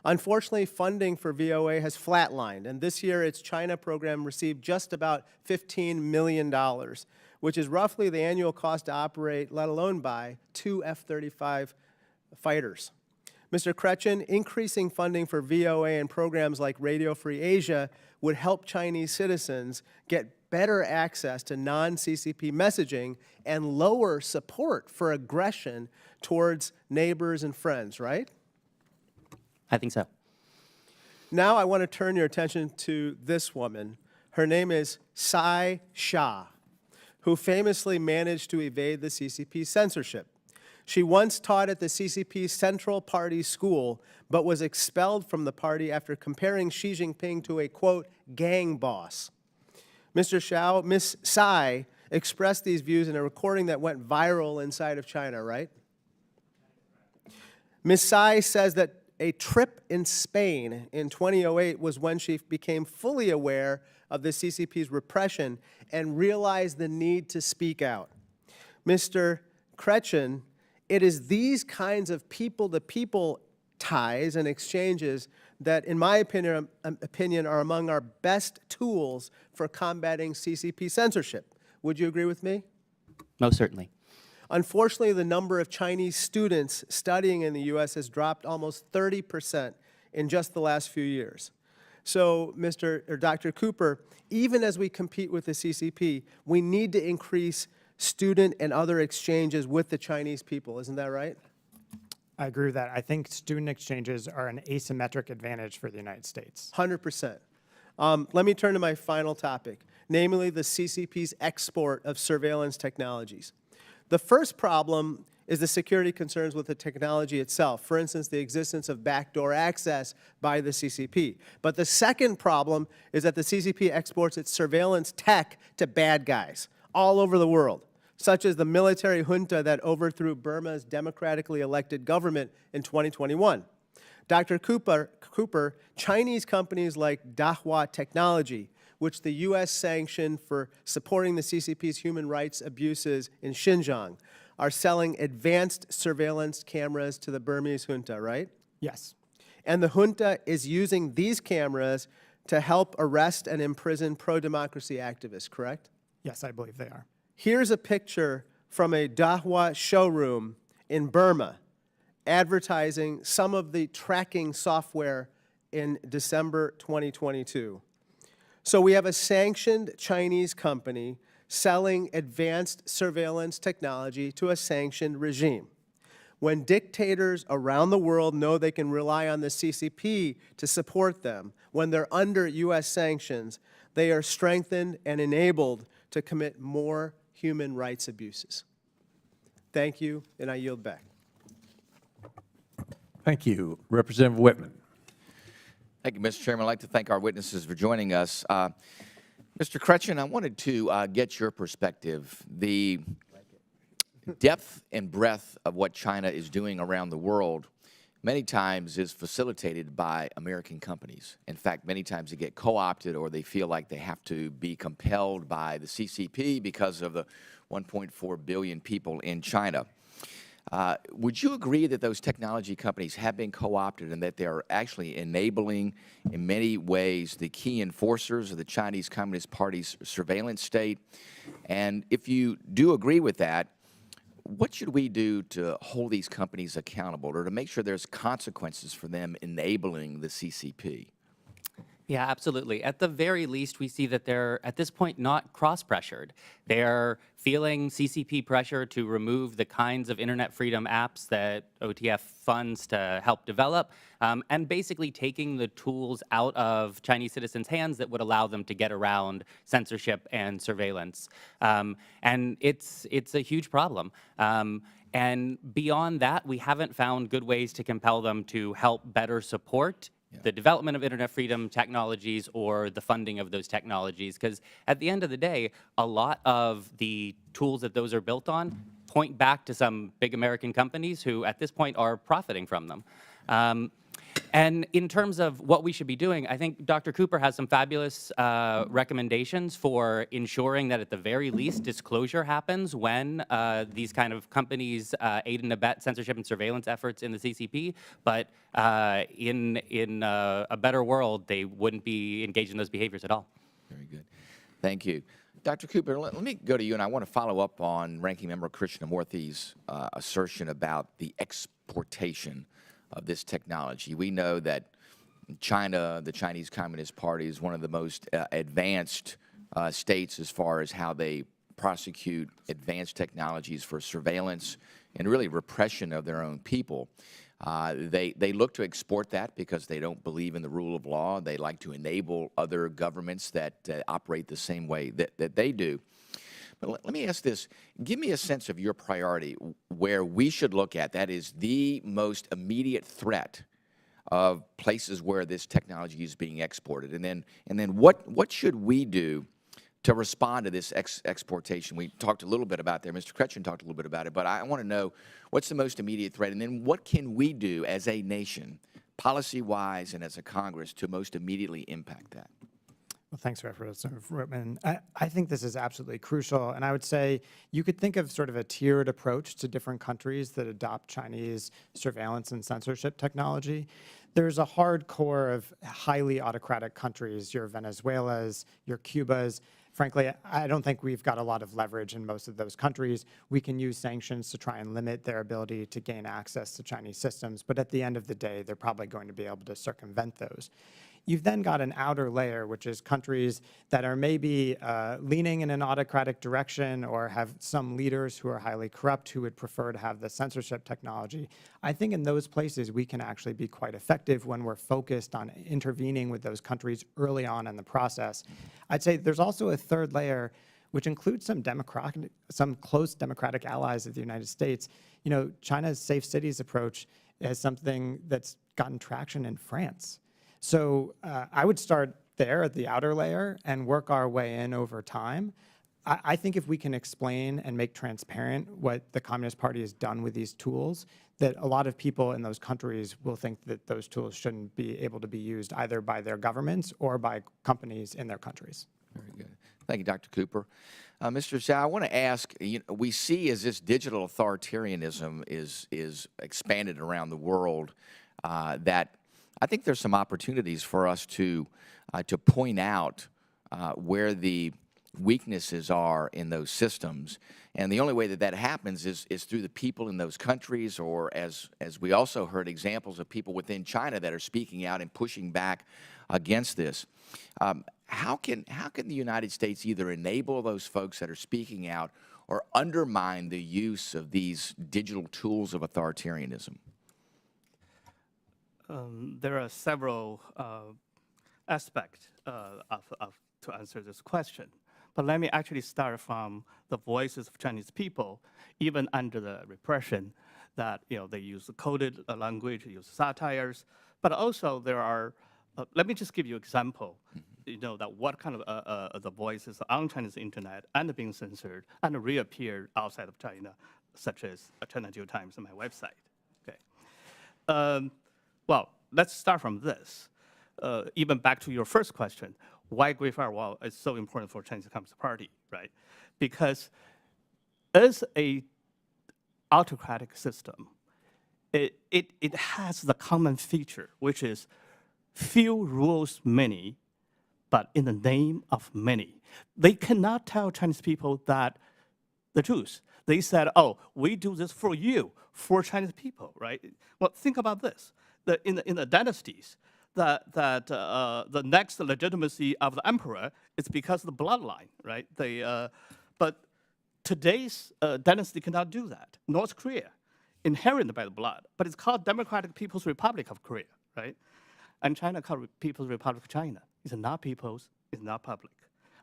Unfortunately, funding for VOA has flatlined, and this year its China program received just about $15 million, which is roughly the annual cost to operate, let alone buy, 2 F-35 fighters. Mr. Krishnamoorthi, increasing funding for VOA and programs like Radio Free Asia would help Chinese citizens get better access to non-CCP messaging and lower support for aggression towards neighbors and friends, right? I think so. Now I want to turn your attention to this woman. Her name is Tsai Shah, who famously managed to evade the CCP censorship. She once taught at the CCP Central Party School, but was expelled from the party after comparing Xi Jinping to a, quote, gang boss. Ms. Tsai expressed these views in a recording that went viral inside of China, right? Ms. Tsai says that a trip in Spain in 2008 was when she became fully aware of the CCP's repression and realized the need to speak out. Mr. Krishnamoorthi, it is these kinds of people-to-people ties and exchanges that, in my opinion, are among our best tools for combating CCP censorship. Would you agree with me? Most certainly. Unfortunately, the number of Chinese students studying in the U.S. has dropped almost 30% in just the last few years. So, Dr. Cooper, even as we compete with the CCP, we need to increase student and other exchanges with the Chinese people. Isn't that right? I agree with that. I think student exchanges are an asymmetric advantage for the United States. 100%. Let me turn to my final topic, namely the CCP's export of surveillance technologies. The first problem is the security concerns with the technology itself, for instance, the existence of backdoor access by the CCP. But the second problem is that the CCP exports its surveillance tech to bad guys all over the world, such as the military junta that overthrew Burma's democratically elected government in 2021. Dr. Cooper, Chinese companies like Dahua Technology, which the U.S. sanctioned for supporting the CCP's human rights abuses in Xinjiang, are selling advanced surveillance cameras to the Burmese junta, right? Yes. And the junta is using these cameras to help arrest and imprison pro-democracy activists, correct? Yes, I believe they are. Here's a picture from a Dahua showroom in Burma advertising some of the tracking software in December 2022. So we have a sanctioned Chinese company selling advanced surveillance technology to a sanctioned regime. When dictators around the world know they can rely on the CCP to support them, when they're under U.S. sanctions, they are strengthened and enabled to commit more human rights abuses. Thank you, and I yield back. Thank you. Representative Whitman. Thank you, Mr. Chairman. I'd like to thank our witnesses for joining us. Mr. Krishnamoorthi, I wanted to get your perspective. The depth and breadth of what China is doing around the world many times is facilitated by American companies. In fact, many times they get co-opted or they feel like they have to be compelled by the CCP because of the 1.4 billion people in China. Would you agree that those technology companies have been co-opted and that they are actually enabling, in many ways, the key enforcers of the Chinese Communist Party's surveillance state? And if you do agree with that, what should we do to hold these companies accountable or to make sure there's consequences for them enabling the CCP? Yeah, absolutely. At the very least, we see that they're, at this point, not cross-pressured. They're feeling CCP pressure to remove the kinds of internet freedom apps that OTF funds to help develop, and basically taking the tools out of Chinese citizens' hands that would allow them to get around censorship and surveillance. And it's a huge problem. And beyond that, we haven't found good ways to compel them to help better support the development of internet freedom technologies or the funding of those technologies. Because at the end of the day, a lot of the tools that those are built on point back to some big American companies who at this point are profiting from them. And in terms of what we should be doing, I think Dr. Cooper has some fabulous recommendations for ensuring that at the very least disclosure happens when these kind of companies aid and abet censorship and surveillance efforts in the CCP. But in a better world, they wouldn't be engaged in those behaviors at all. Very good. Thank you. Dr. Cooper, let me go to you, and I want to follow up on Ranking Member Krishnamoorthi's assertion about the exportation of this technology. We know that China, the Chinese Communist Party, is one of the most advanced states as far as how they prosecute advanced technologies for surveillance and really repression of their own people. They look to export that because they don't believe in the rule of law. They like to enable other governments that operate the same way that they do. But let me ask this. Give me a sense of your priority where we should look at. That is the most immediate threat of places where this technology is being exported. And then what should we do to respond to this exportation? We talked a little bit about there. Mr. Kretchen talked a little bit about it. But I want to know what's the most immediate threat. And then what can we do as a nation, policy-wise and as a Congress, to most immediately impact that? Well, thanks, Representative Rootman. I think this is absolutely crucial. And I would say you could think of sort of a tiered approach to different countries that adopt Chinese surveillance and censorship technology. There's a hard core of highly autocratic countries, your Venezuelas, your Cubas. Frankly, I don't think we've got a lot of leverage in most of those countries. We can use sanctions to try and limit their ability to gain access to Chinese systems. But at the end of the day, they're probably going to be able to circumvent those. You've then got an outer layer, which is countries that are maybe leaning in an autocratic direction or have some leaders who are highly corrupt who would prefer to have the censorship technology. I think in those places we can actually be quite effective when we're focused on intervening with those countries early on in the process. I'd say there's also a third layer, which includes some close democratic allies of the United States. You know, China's safe cities approach is something that's gotten traction in France. So I would start there at the outer layer and work our way in over time. I think if we can explain and make transparent what the Communist Party has done with these tools, that a lot of people in those countries will think that those tools shouldn't be able to be used either by their governments or by companies in their countries. Very good. Thank you, Dr. Cooper. Mr. Zhao, I want to ask, we see as this digital authoritarianism is expanded around the world, that I think there's some opportunities for us to point out where the weaknesses are in those systems. And the only way that happens is through the people in those countries, or as we also heard examples of people within China that are speaking out and pushing back against this. How can the United States either enable those folks that are speaking out or undermine the use of these digital tools of authoritarianism? There are several aspects to answer this question. But let me actually start from the voices of Chinese people, even under the repression, that they use coded language, use satires. But also there are, let me just give you an example, that what kind of the voices on Chinese internet and being censored and reappeared outside of China. such as China Geotimes and my website. Okay. Well, let's start from this. Even back to your first question, why Great Firewall is so important for Chinese Communist Party, right? Because as a autocratic system, it has the common feature, which is few rules many, but in the name of many. They cannot tell Chinese people that the truth. They said, oh, we do this for you, for Chinese people, right? Well, think about this. In the dynasties, the next legitimacy of the emperor is because of the bloodline, right? But today's dynasty cannot do that. North Korea, inherited by the blood, but it's called Democratic People's Republic of Korea, right? And China called People's Republic of China. It's not people's, it's not public.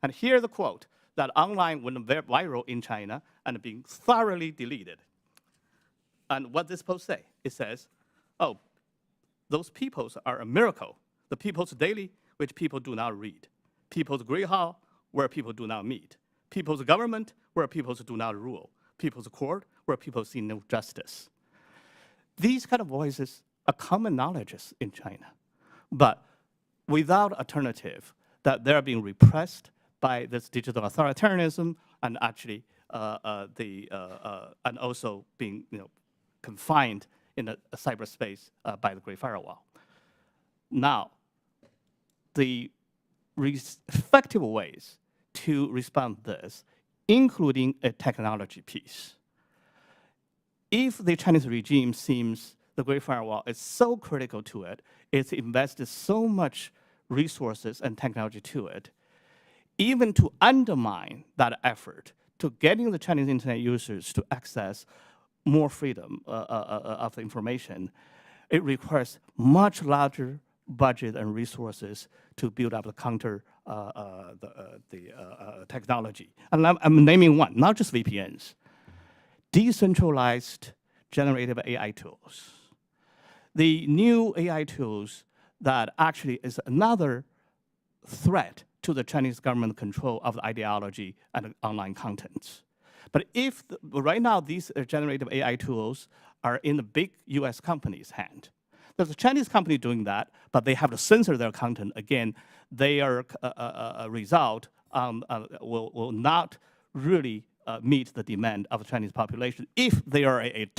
And here's the quote that online went viral in China and being thoroughly deleted. And what this post say? It says, oh, those peoples are a miracle. The people's daily, which people do not read. People's great hall, where people do not meet. People's government, where peoples do not rule. People's court, where people see no justice. These kind of voices are common knowledges in China, but without alternative, that they're being repressed by this digital authoritarianism and actually and also being confined in a cyberspace by the Great Firewall. Now, the effective ways to respond to this, including a technology piece. If the Chinese regime seems the Great Firewall is so critical to it, it's invested so much resources and technology to it, even to undermine that effort to getting the Chinese internet users to access more freedom of the information, it requires much larger budget and resources to build up the counter technology. And I'm naming one, not just VPNs. Decentralized generative AI tools. The new AI tools that actually is another threat to the Chinese government control of the ideology and online contents. But if right now these generative AI tools are in the big US companies' hand, there's a Chinese company doing that, but they have to censor their content. Again, their result will not really meet the demand of the Chinese population if they are an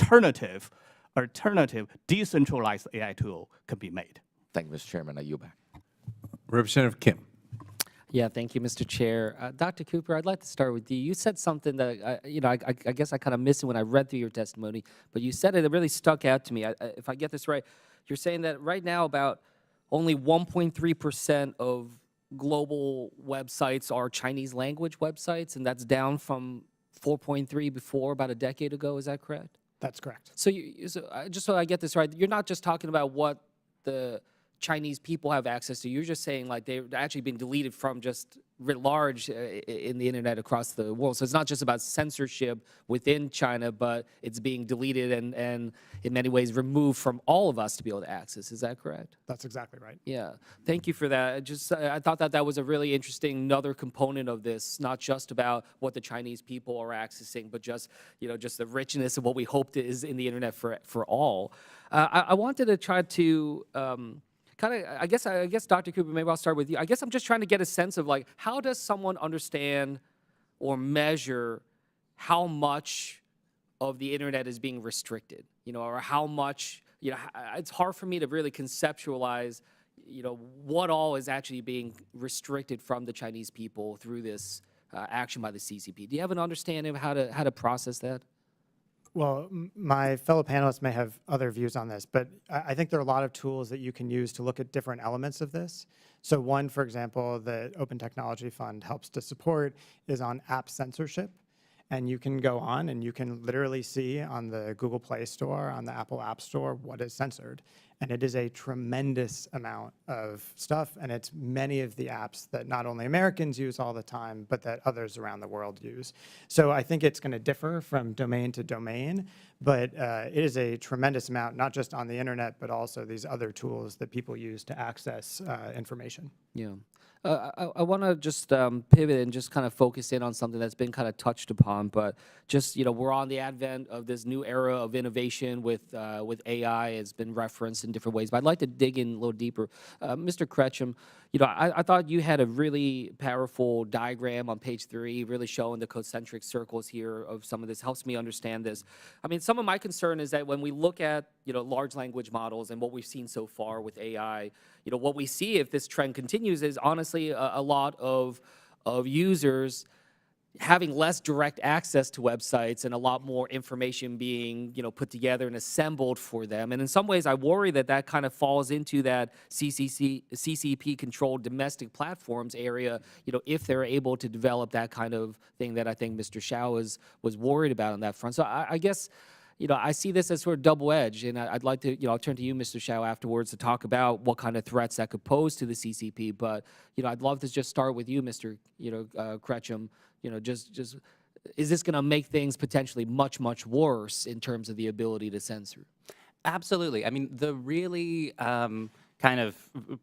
alternative decentralized AI tool can be made. Thank you, Mr. Chairman. Now you back. Representative Kim. Yeah, thank you, Mr. Chair. Dr. Cooper, I'd like to start with you. You said something that, I guess I kind of missed it when I read through your testimony, but you said it really stuck out to me. If I get this right, you're saying that right now about only 1.3% of global websites are Chinese language websites, and that's down from 4.3 before, about a decade ago. Is that correct? That's correct. So, just so I get this right, you're not just talking about what the Chinese people have access to. You're just saying like they're actually being deleted from just writ large in the internet across the world. So it's not just about censorship within China, but it's being deleted and in many ways removed from all of us to be able to access. Is that correct? That's exactly right. Yeah, thank you for that. I thought that was a really interesting another component of this, not just about what the Chinese people are accessing, but just just the richness of what we hoped is in the internet for all. I wanted to try to I guess, Dr. Cooper, maybe I'll start with you. I guess I'm just trying to get a sense of like, how does someone understand or measure how much of the internet is being restricted, or how much, it's hard for me to really conceptualize, what all is actually being restricted from the Chinese people through this action by the CCP. Do you have an understanding of how to process that? Well, my fellow panelists may have other views on this, but I think there are a lot of tools that you can use to look at different elements of this. So one, for example, the Open Technology Fund helps to support is on app censorship. And you can go on and you can literally see on the Google Play Store, on the Apple App Store, what is censored. And it is a tremendous amount of stuff. And it's many of the apps that not only Americans use all the time, but that others around the world use. So I think it's going to differ from domain to domain. But it is a tremendous amount, not just on the internet, but also these other tools that people use to access information. Yeah. I want to just pivot and just kind of focus in on something that's been kind of touched upon, but just, we're on the advent of this new era of innovation with AI. It's been referenced in different ways, but I'd like to dig in a little deeper. Mr. Krishnamoorthi, I thought you had a really powerful diagram on page 3, really showing the concentric circles here of some of this. Helps me understand this. I mean, some of my concern is that when we look at, large language models and what we've seen so far with AI, what we see if this trend continues is honestly a lot of users having less direct access to websites and a lot more information being, put together and assembled for them. And in some ways, I worry that that kind of falls into that CCP-controlled domestic platforms area, if they're able to develop that kind of thing that I think Mr. Shao was worried about on that front. So I guess, I see this as sort of double-edged, and I'd like to, I'll turn to you, Mr. Shao, afterwards to talk about what kind of threats that could pose to the CCP. But, I'd love to just start with you, Mr. Krishnamoorthi. Just is this going to make things potentially much, much worse in terms of the ability to censor? Absolutely. I mean, the really kind of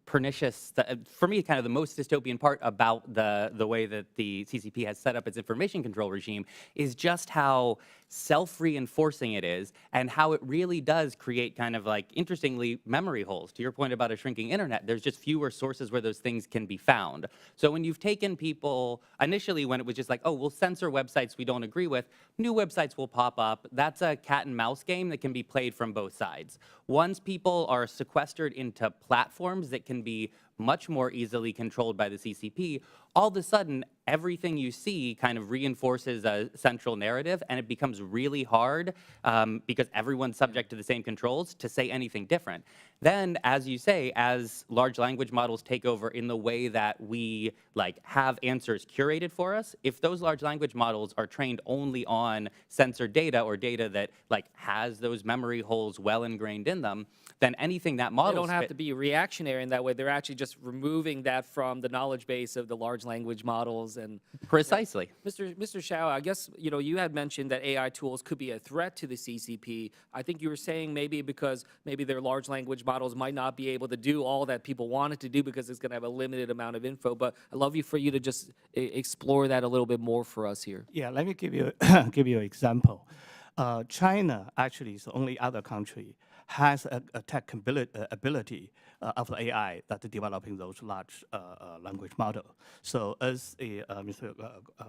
pernicious, for me, kind of the most dystopian part about the way that the CCP has set up its information control regime is just how self-reinforcing it is and how it really does create kind of like, interestingly, memory holes. To your point about a shrinking internet, there's just fewer sources where those things can be found. So when you've taken people, initially when it was just like, oh, we'll censor websites we don't agree with, new websites will pop up. That's a cat and mouse game that can be played from both sides. Once people are sequestered into platforms that can be much more easily controlled by the CCP, all of a sudden, everything you see kind of reinforces a central narrative, and it becomes really hard because everyone's subject to the same controls to say anything different. Then, as you say, as large language models take over in the way that we have answers curated for us, if those large language models are trained only on censored data or data that has those memory holes well ingrained in them, then anything that model They don't have to be reactionary in that way. They're actually just removing that from the knowledge base of the large language models. And precisely. Mr. Shao, I guess you had mentioned that AI tools could be a threat to the CCP. I think you were saying maybe because maybe their large language models might not be able to do all that people want it to do because it's going to have a limited amount of info. But I'd love for you to just explore that a little bit more for us here. Yeah, let me give you give you an example. China actually is the only other country has a tech ability of the AI that developing those large language models. So as Mr.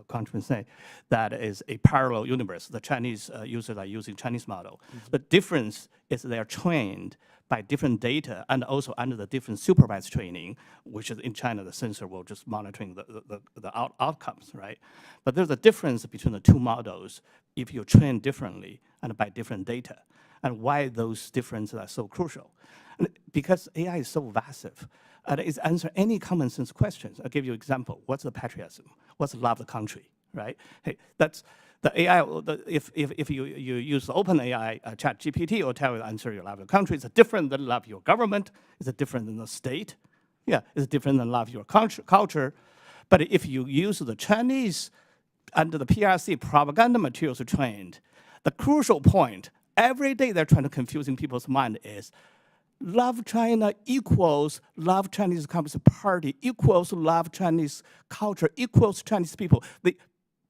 Countryman said, that is a parallel universe. The Chinese users are using Chinese model. The difference is they are trained by different data and also under the different supervised training, which is in China, the censor will just monitoring the outcomes, right? But there's a difference between the two models if you train differently and by different data. And why those differences are so crucial. And because AI is so vast, and it answers any common sense questions. I'll give you an example. What's the patriotism? What's the love of the country, right? Hey, that's the AI, if you use the OpenAI ChatGPT, or tell you the answer you love your country, it's different than love your government, it's different than the state. Yeah, it's different than love your culture. But if you use the Chinese under the PRC propaganda materials trained, the crucial point, every day they're trying to confuse in people's mind is love China equals love Chinese Communist Party equals love Chinese culture equals Chinese people. They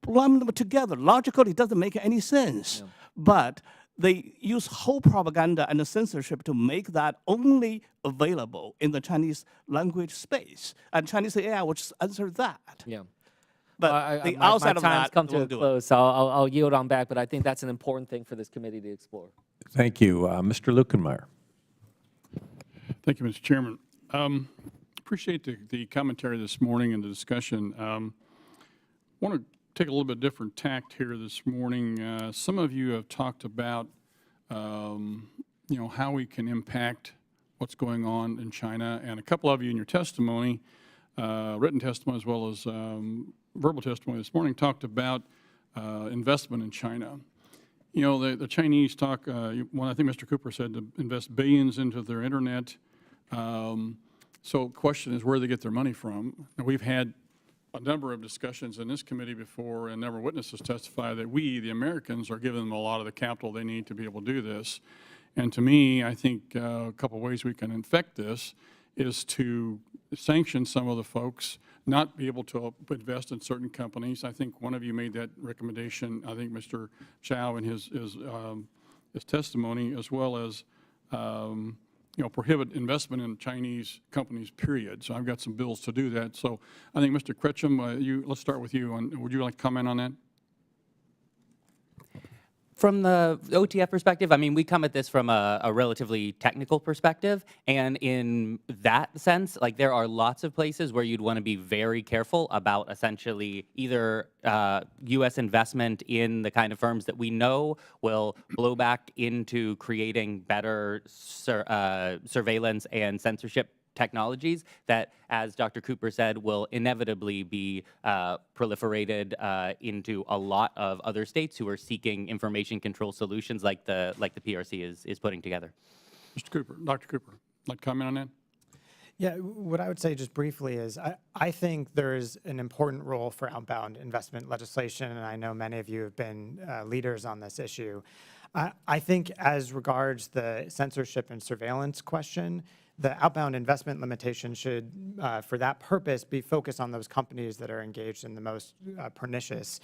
lump them together. Logically, it doesn't make any sense. Yeah. But they use whole propaganda and the censorship to make that only available in the Chinese language space. And Chinese AI will just answer that. Yeah. But the outside of that, come to a close, so I'll yield on back, but I think that's an important thing for this committee to explore. Thank you. Mr. Moolenaar. Thank you, Mr. Chairman. Appreciate the commentary this morning and the discussion. Want to take a little bit different tact here this morning. Some of you have talked about, how we can impact what's going on in China, and a couple of you in your testimony, written testimony as well as verbal testimony this morning, talked about investment in China. The Chinese talk, I think Mr. Cooper said, to invest billions into their internet. So the question is where they get their money from. And we've had a number of discussions in this committee before, and a number of witnesses testify that we, the Americans, are giving them a lot of the capital they need to be able to do this. And to me, I think a couple ways we can infect this is to sanction some of the folks not be able to invest in certain companies. I think one of you made that recommendation. I think Mr. Chow in his testimony, as well as prohibit investment in Chinese companies, period. So I've got some bills to do that. So I think, Mr. Kretschm, let's start with you. Would you like to comment on that? From the OTF perspective, I mean, we come at this from a relatively technical perspective, and in that sense, like there are lots of places where you'd want to be very careful about essentially either U.S. investment in the kind of firms that we know will blow back into creating better surveillance and censorship technologies that, as Dr. Cooper said, will inevitably be proliferated into a lot of other states who are seeking information control solutions like the PRC is putting together. Mr. Cooper, Dr. Cooper, like to comment on that? Yeah, what I would say just briefly is I think there is an important role for outbound investment legislation, and I know many of you have been leaders on this issue. I think as regards the censorship and surveillance question, the outbound investment limitation should, for that purpose, be focused on those companies that are engaged in the most pernicious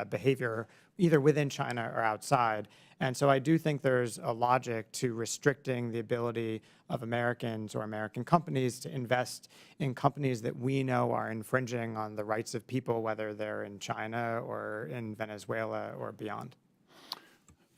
behavior, either within China or outside. And so I do think there's a logic to restricting the ability of Americans or American companies to invest in companies that we know are infringing on the rights of people, whether they're in China or in Venezuela or beyond.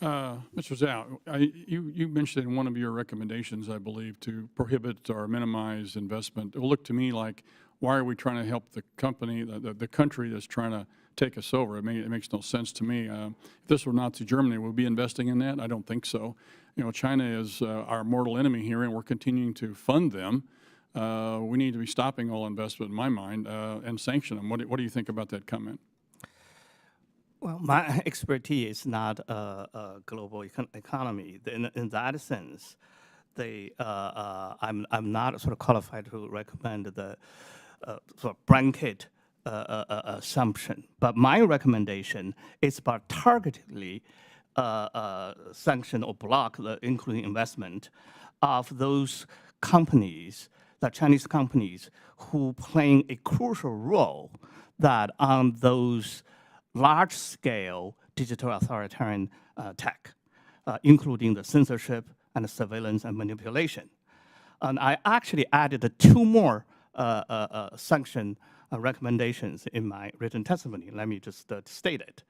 Mr. Zhao, you mentioned in one of your recommendations, I believe, to prohibit or minimize investment. It will look to me like, why are we trying to help the company, the country that's trying to take us over? It makes no sense to me. If this were Nazi Germany, would we be investing in that? I don't think so. China is our mortal enemy here, and we're continuing to fund them. We need to be stopping all investment, in my mind, and sanction them. What do you think about that comment? Well, my expertise is not a global economy. In that sense, I'm not sort of qualified to recommend the sort of blanket assumption. But my recommendation is about targetedly sanction or block the including investment of those companies, the Chinese companies, who playing a crucial role that on those large-scale digital authoritarian tech, including the censorship and the surveillance and manipulation. And I actually added 2 more sanction recommendations in my written testimony. Let me just state it.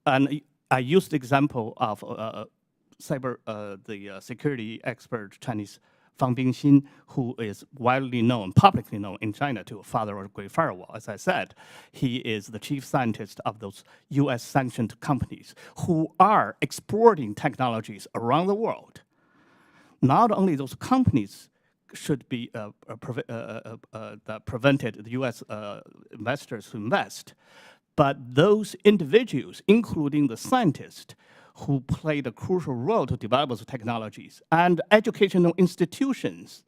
And I used the example of the security expert Chinese Fang Bingxin, who is widely known, publicly known in China to father of the Great Firewall. As I said, he is the chief scientist of those US sanctioned companies who are exporting technologies around the world. Not only those companies should be that prevented the US investors to invest, but those individuals, including the scientists, who played a crucial role to develop those technologies, and educational institutions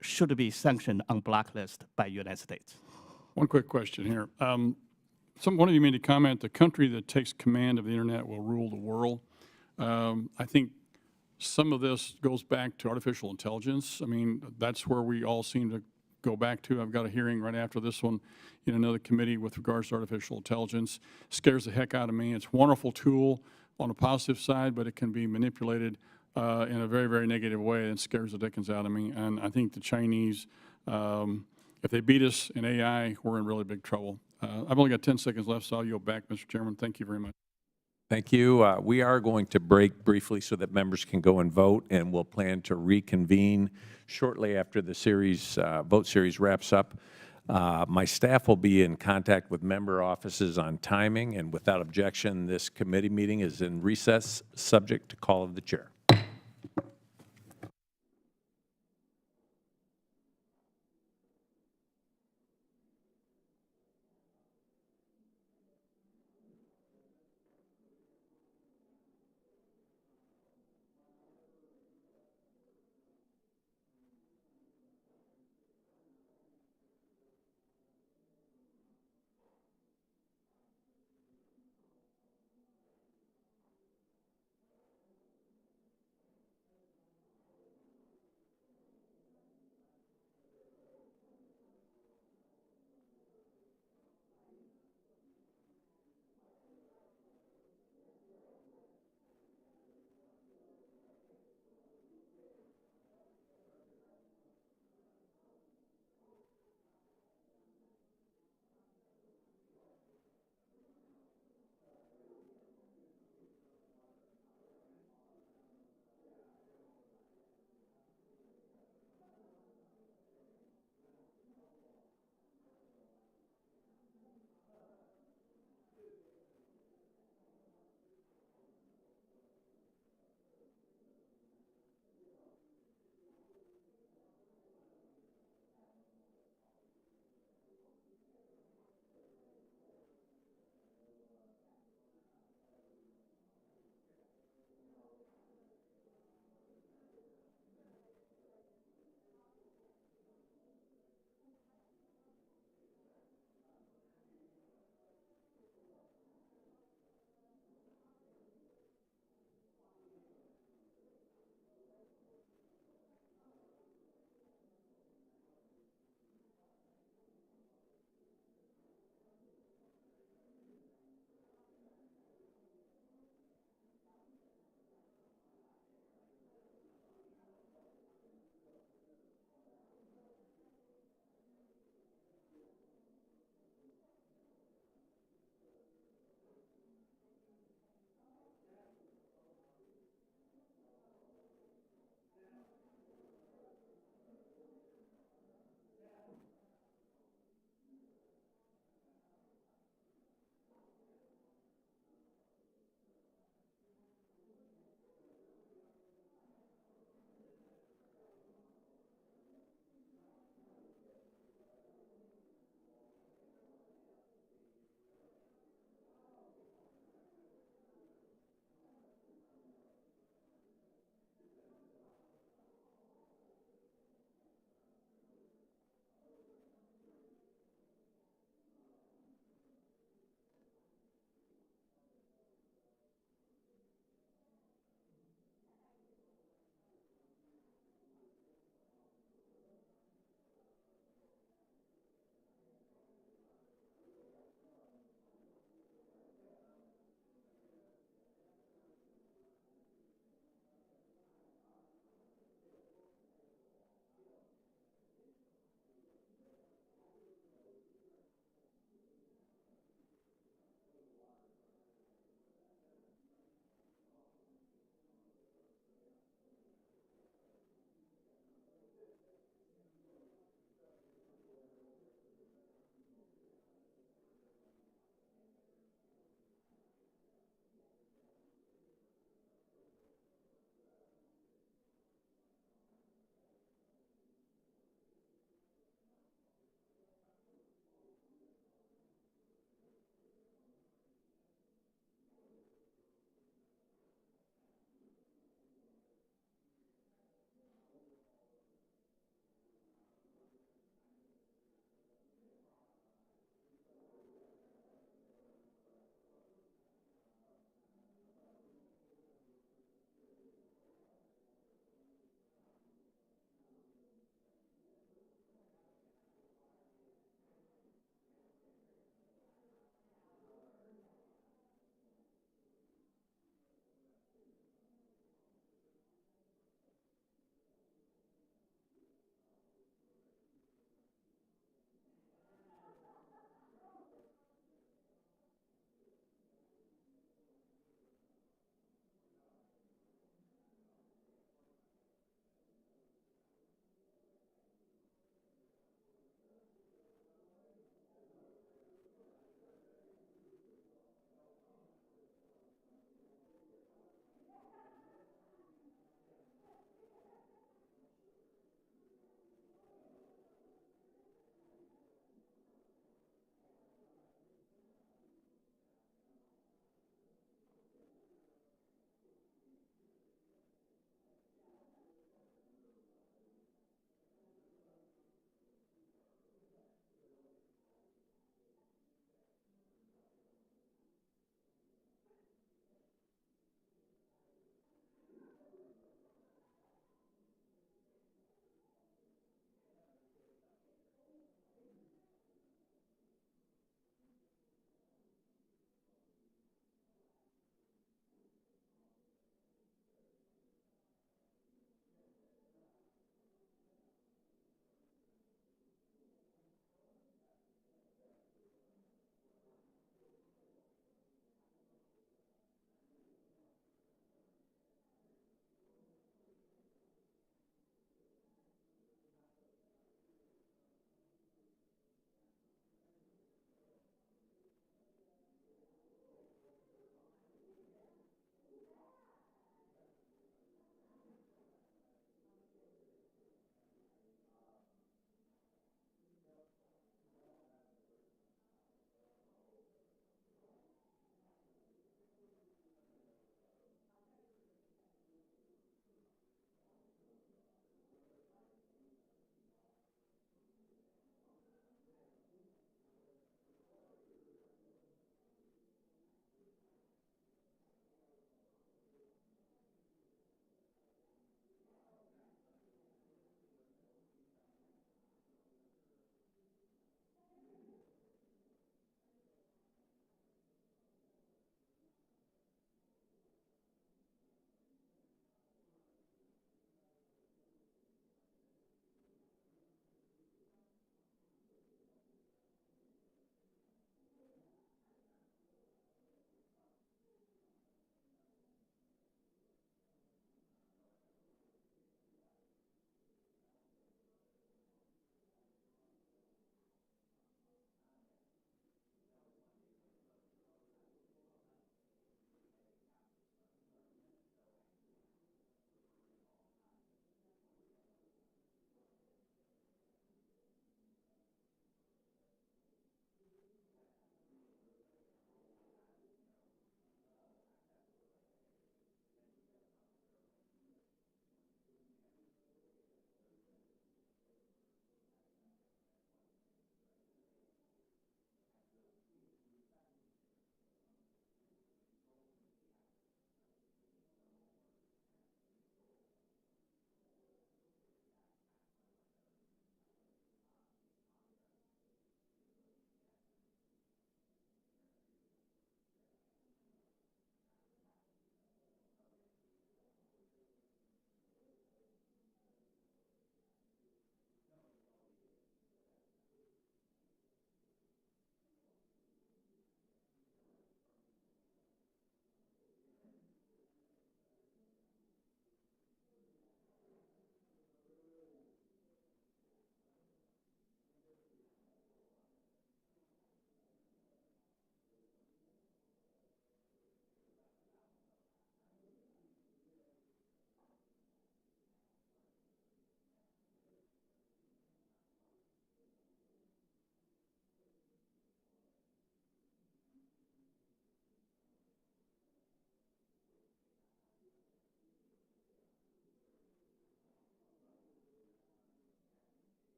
should be sanctioned on blacklist by United States. One quick question here. One of you made a comment, the country that takes command of the internet will rule the world. I think some of this goes back to artificial intelligence. I mean, that's where we all seem to go back to. I've got a hearing right after this one in another committee with regards to artificial intelligence. Scares the heck out of me. It's a wonderful tool on a positive side, but it can be manipulated in a very, very negative way, and scares the dickens out of me. And I think the Chinese, if they beat us in AI, we're in really big trouble. I've only got 10 seconds left, so I'll yield back, Mr. Chairman. Thank you very much. Thank you. We are going to break briefly so that members can go and vote, and we'll plan to reconvene shortly after the vote series wraps up. My staff will be in contact with member offices on timing, and without objection, this committee meeting is in recess, subject to call of the chair.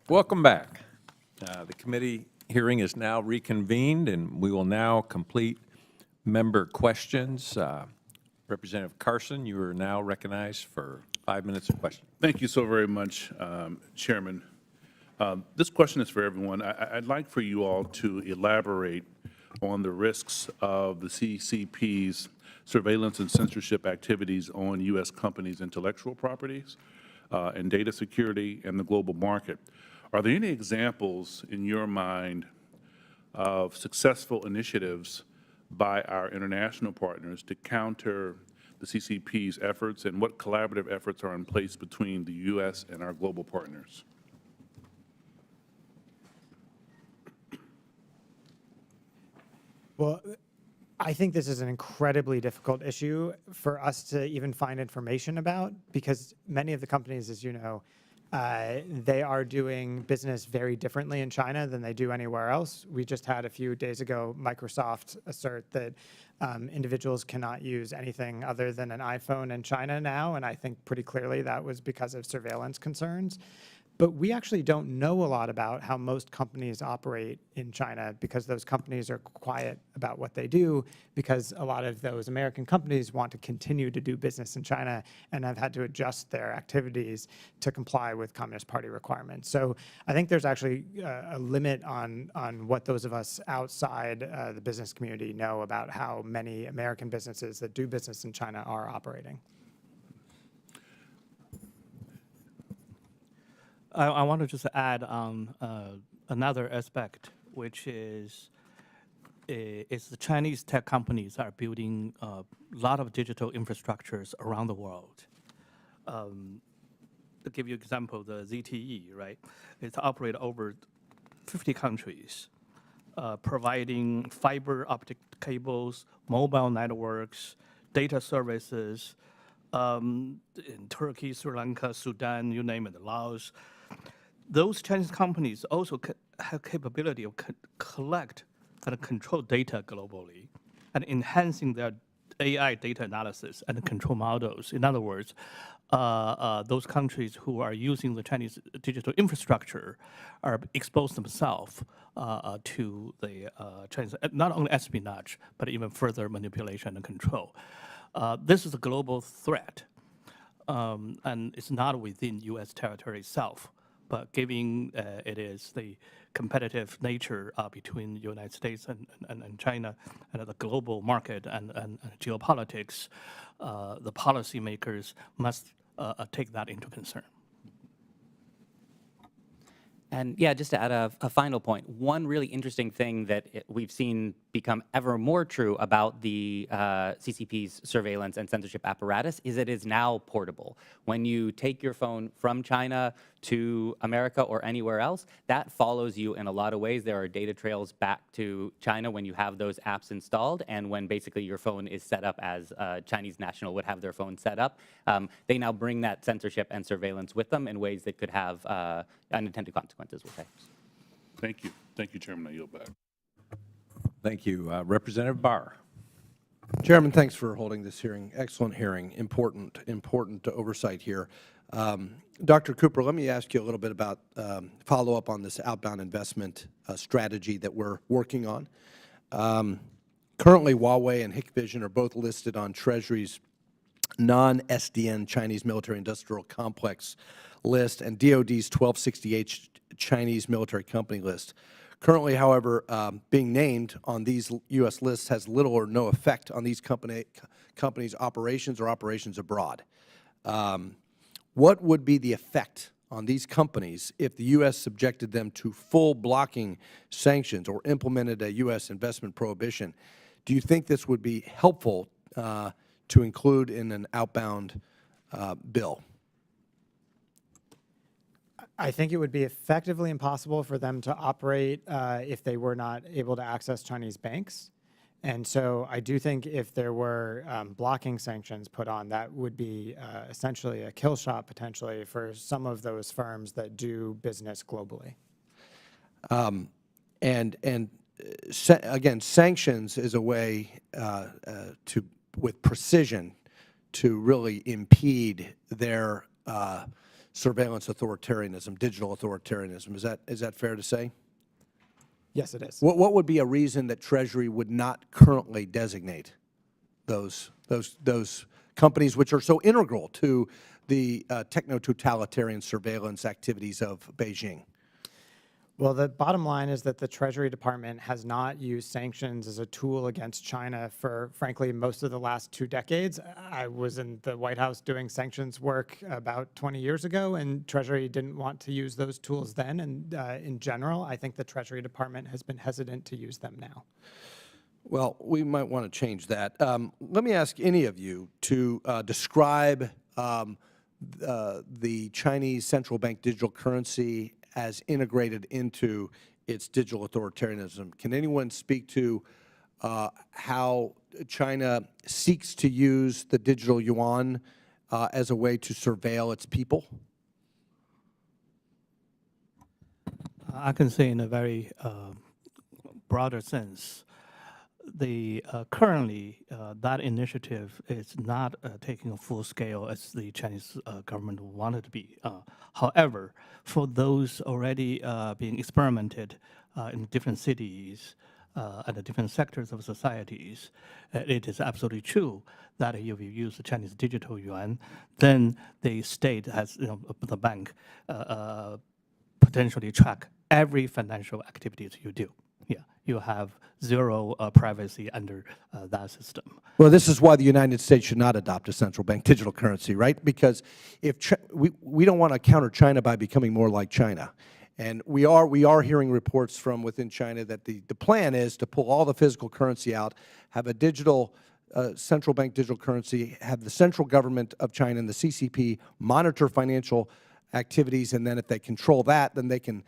Welcome back. The committee hearing is now reconvened, and we will now complete member questions. Representative Carson, you are now recognized for 5 minutes of questions. Thank you so very much, Chairman. This question is for everyone. I'd like for you all to elaborate on the risks of the CCP's surveillance and censorship activities on U.S. companies' intellectual properties and data security and the global market. Are there any examples in your mind of successful initiatives by our international partners to counter the CCP's efforts, and what collaborative efforts are in place between the U.S. and our global partners? Well, I think this is an incredibly difficult issue for us to even find information about, because many of the companies, as you know, they are doing business very differently in China than they do anywhere else. We just had a few days ago Microsoft assert that individuals cannot use anything other than an iPhone in China now, and I think pretty clearly that was because of surveillance concerns. But we actually don't know a lot about how most companies operate in China, because those companies are quiet about what they do, because a lot of those American companies want to continue to do business in China and have had to adjust their activities to comply with Communist Party requirements. So I think there's actually a limit on what those of us outside the business community know about how many American businesses that do business in China are operating. I want to just add on another aspect, which is the Chinese tech companies are building a lot of digital infrastructures around the world. To give you an example, the ZTE, right? It's operated over 50 countries, providing fiber optic cables, mobile networks, data services, in Turkey, Sri Lanka, Sudan, you name it, Laos. Those Chinese companies also have capability of collect and control data globally and enhancing their AI data analysis and control models. In other words, those countries who are using the Chinese digital infrastructure are exposed themselves to the Chinese, not only espionage, but even further manipulation and control. This is a global threat, and it's not within U.S. territory itself, but given it is the competitive nature between the United States and China and the global market and geopolitics, the policymakers must take that into concern. And yeah, just to add a final point, one really interesting thing that we've seen become ever more true about the CCP's surveillance and censorship apparatus is it is now portable. When you take your phone from China to America or anywhere else, that follows you in a lot of ways. There are data trails back to China when you have those apps installed, and when basically your phone is set up as a Chinese national would have their phone set up. They now bring that censorship and surveillance with them in ways that could have unintended consequences, we'll say. Thank you. Thank you, Chairman. I yield back. Thank you. Representative Barr. Chairman, thanks for holding this hearing. Excellent hearing. Important oversight here. Dr. Cooper, let me ask you a little bit about follow up on this outbound investment strategy that we're working on. Currently, Huawei and Hikvision are both listed on Treasury's non-SDN Chinese military industrial complex list and DoD's 1268 Chinese military company list. Currently, however, being named on these U.S. lists has little or no effect on these companies' operations or operations abroad. What would be the effect on these companies if the U.S. subjected them to full blocking sanctions or implemented a U.S. investment prohibition? Do you think this would be helpful to include in an outbound bill? I think it would be effectively impossible for them to operate if they were not able to access Chinese banks. And so I do think if there were blocking sanctions put on, that would be essentially a kill shot potentially for some of those firms that do business globally. Again, sanctions is a way with precision, to really impede their surveillance authoritarianism, digital authoritarianism. Is that fair to say? Yes, it is. What would be a reason that Treasury would not currently designate those companies which are so integral to the techno-totalitarian surveillance activities of Beijing? Well, the bottom line is that the Treasury Department has not used sanctions as a tool against China for, frankly, most of the last 2 decades. I was in the White House doing sanctions work about 20 years ago, and Treasury didn't want to use those tools then. And in general, I think the Treasury Department has been hesitant to use them now. Well, we might want to change that. Let me ask any of you to describe the Chinese central bank digital currency as integrated into its digital authoritarianism. Can anyone speak to how China seeks to use the digital yuan as a way to surveil its people? I can say in a very broader sense, currently that initiative is not taking a full scale as the Chinese government wanted to be. However, for those already being experimented in different cities and the different sectors of societies, it is absolutely true that if you use the Chinese digital yuan, then the state has, the bank potentially track every financial activities you do. Yeah, you have zero privacy under that system. Well, this is why the United States should not adopt a central bank digital currency, right? Because if we don't want to counter China by becoming more like China. And we are hearing reports from within China that the plan is to pull all the physical currency out, have a digital central bank digital currency, have the central government of China and the CCP monitor financial activities, and then if they control that, then they can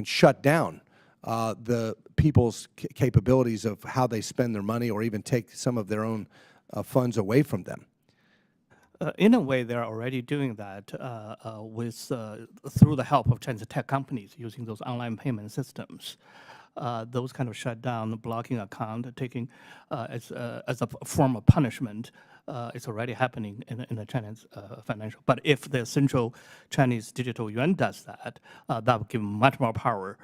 shut down the people's capabilities of how they spend their money, or even take some of their own funds away from them. In a way, they're already doing that through the help of Chinese tech companies using those online payment systems. Those kind of shutdown, blocking account, taking as a form of punishment, it's already happening in the Chinese financial. But if the central Chinese digital yuan does that, that would give much more power,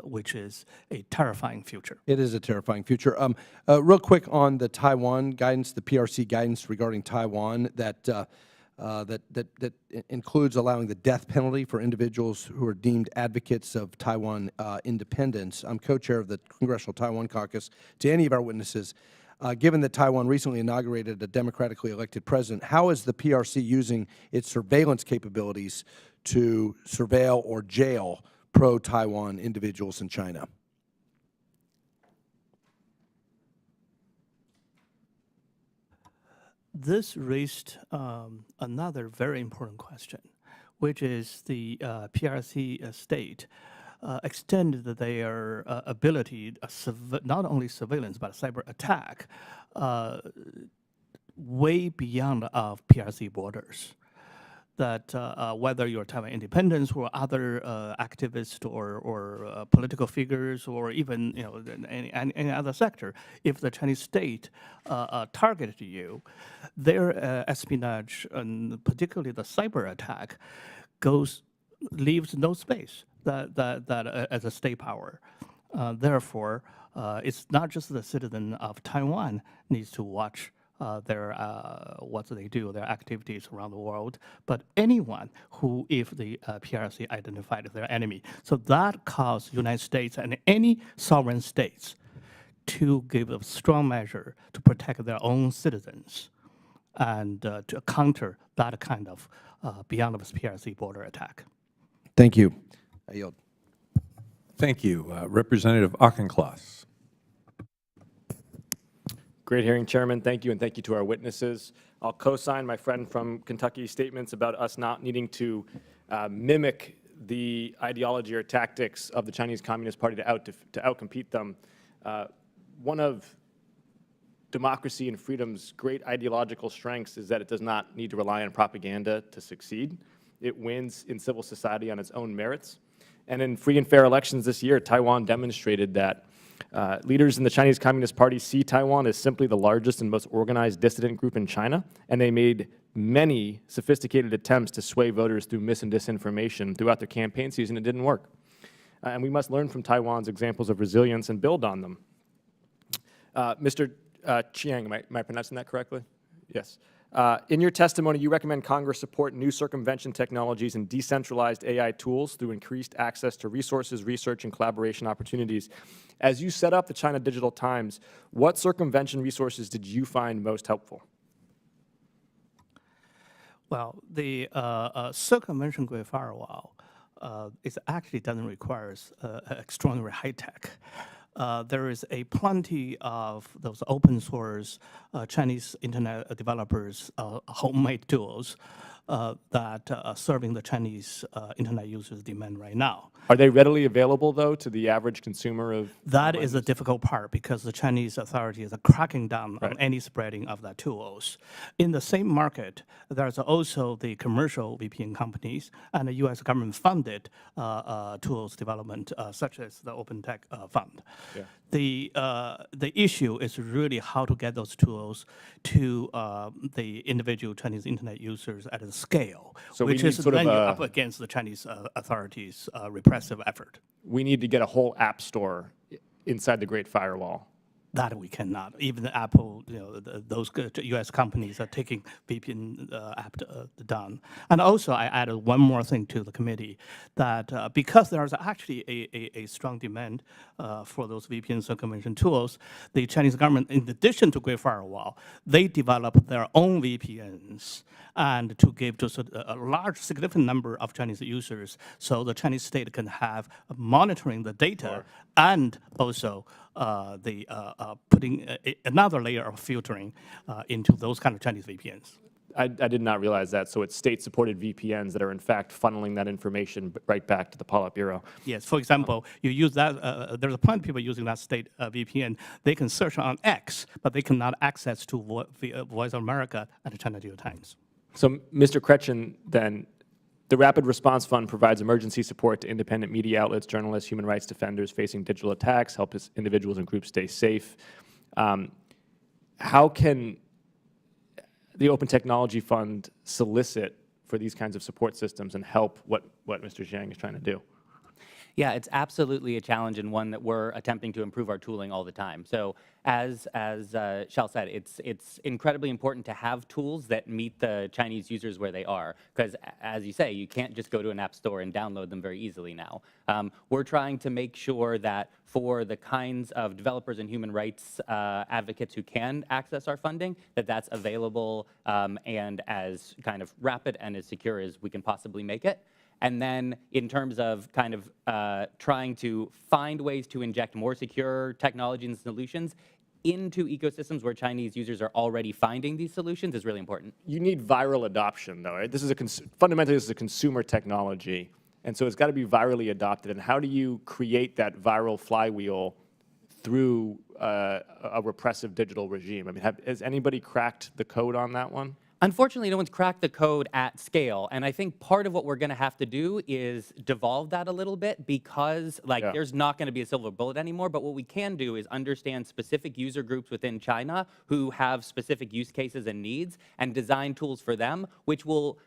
which is a terrifying future. It is a terrifying future. Real quick on the Taiwan guidance, the PRC guidance regarding Taiwan, that includes allowing the death penalty for individuals who are deemed advocates of Taiwan independence. I'm co-chair of the Congressional Taiwan Caucus. To any of our witnesses, given that Taiwan recently inaugurated a democratically elected president, how is the PRC using its surveillance capabilities to surveil or jail pro-Taiwan individuals in China? This raised another very important question, which is the PRC state extended their ability, not only surveillance, but cyber attack, way beyond of PRC borders. That whether you're Taiwan independence or other activists or political figures, or even any other sector, if the Chinese state targeted you, their espionage, and particularly the cyber attack, leaves no space that as a state power. Therefore, it's not just the citizen of Taiwan needs to watch what they do, their activities around the world, but anyone who, if the PRC identified as their enemy. So that caused United States and any sovereign states to give a strong measure to protect their own citizens and to counter that kind of beyond of PRC border attack. Thank you. I yield. Thank you. Representative Auchincloss. Great hearing, Chairman. Thank you, and thank you to our witnesses. I'll co-sign my friend from Kentucky's statements about us not needing to mimic the ideology or tactics of the Chinese Communist Party to outcompete them. One of democracy and freedom's great ideological strengths is that it does not need to rely on propaganda to succeed. It wins in civil society on its own merits. And in free and fair elections this year, Taiwan demonstrated that leaders in the Chinese Communist Party see Taiwan as simply the largest and most organized dissident group in China, and they made many sophisticated attempts to sway voters through mis and disinformation throughout their campaign season. It didn't work. And we must learn from Taiwan's examples of resilience and build on them. Mr. Chiang, am I pronouncing that correctly? Yes. In your testimony, you recommend Congress support new circumvention technologies and decentralized AI tools through increased access to resources, research, and collaboration opportunities. As you set up the China Digital Times, what circumvention resources did you find most helpful? Well, the circumvention-grade firewall it actually doesn't require extraordinary high tech. There is a plenty of those open source Chinese internet developers homemade tools that are serving the Chinese internet users' demand right now. Are they readily available, though, to the average consumer of? That is the difficult part because the Chinese authorities are cracking down on any spreading of the tools. In the same market, there's also the commercial VPN companies and the U.S. government-funded tools development, such as the Open Tech Fund. Yeah. The issue is really how to get those tools to the individual Chinese internet users at a scale, So we which need is sort of then you're a- up against the Chinese authorities' repressive effort. We need to get a whole app store inside the Great Firewall. That we cannot. Even Apple, those U.S. companies are taking VPN app down. And also, I added one more thing to the committee, that because there's actually a strong demand for those VPN circumvention tools, the Chinese government, in addition to Great Firewall, they develop their own VPNs and to give to a large, significant number of Chinese users, so the Chinese state can have monitoring the data and also putting another layer of filtering into those kind of Chinese VPNs. I did not realize that. So it's state-supported VPNs that are in fact funneling that information right back to the Politburo. Yes, for example, you use that, there's a plenty of people using that state VPN. They can search on X, but they cannot access to Voice of America and the China Digital Times. So, Mr. Kretchen, then, the Rapid Response Fund provides emergency support to independent media outlets, journalists, human rights defenders facing digital attacks, helps individuals and groups stay safe. How can the Open Technology Fund solicit for these kinds of support systems and help what Mr. Zhang is trying to do? Yeah, it's absolutely a challenge and one that we're attempting to improve our tooling all the time. So as Shell said, it's incredibly important to have tools that meet the Chinese users where they are, because as you say, you can't just go to an app store and download them very easily now. We're trying to make sure that for the kinds of developers and human rights advocates who can access our funding, that's available and as kind of rapid and as secure as we can possibly make it. And then in terms of kind of trying to find ways to inject more secure technologies and solutions into ecosystems where Chinese users are already finding these solutions is really important. You need viral adoption, though, right? This is fundamentally, this is a consumer technology, and so it's got to be virally adopted. And how do you create that viral flywheel through a repressive digital regime? I mean, has anybody cracked the code on that one? Unfortunately, no one's cracked the code at scale, and I think part of what we're going to have to do is devolve that a little bit because, there's not going to be a silver bullet anymore, but what we can do is understand specific user groups within China who have specific use cases and needs and design tools for them, which will,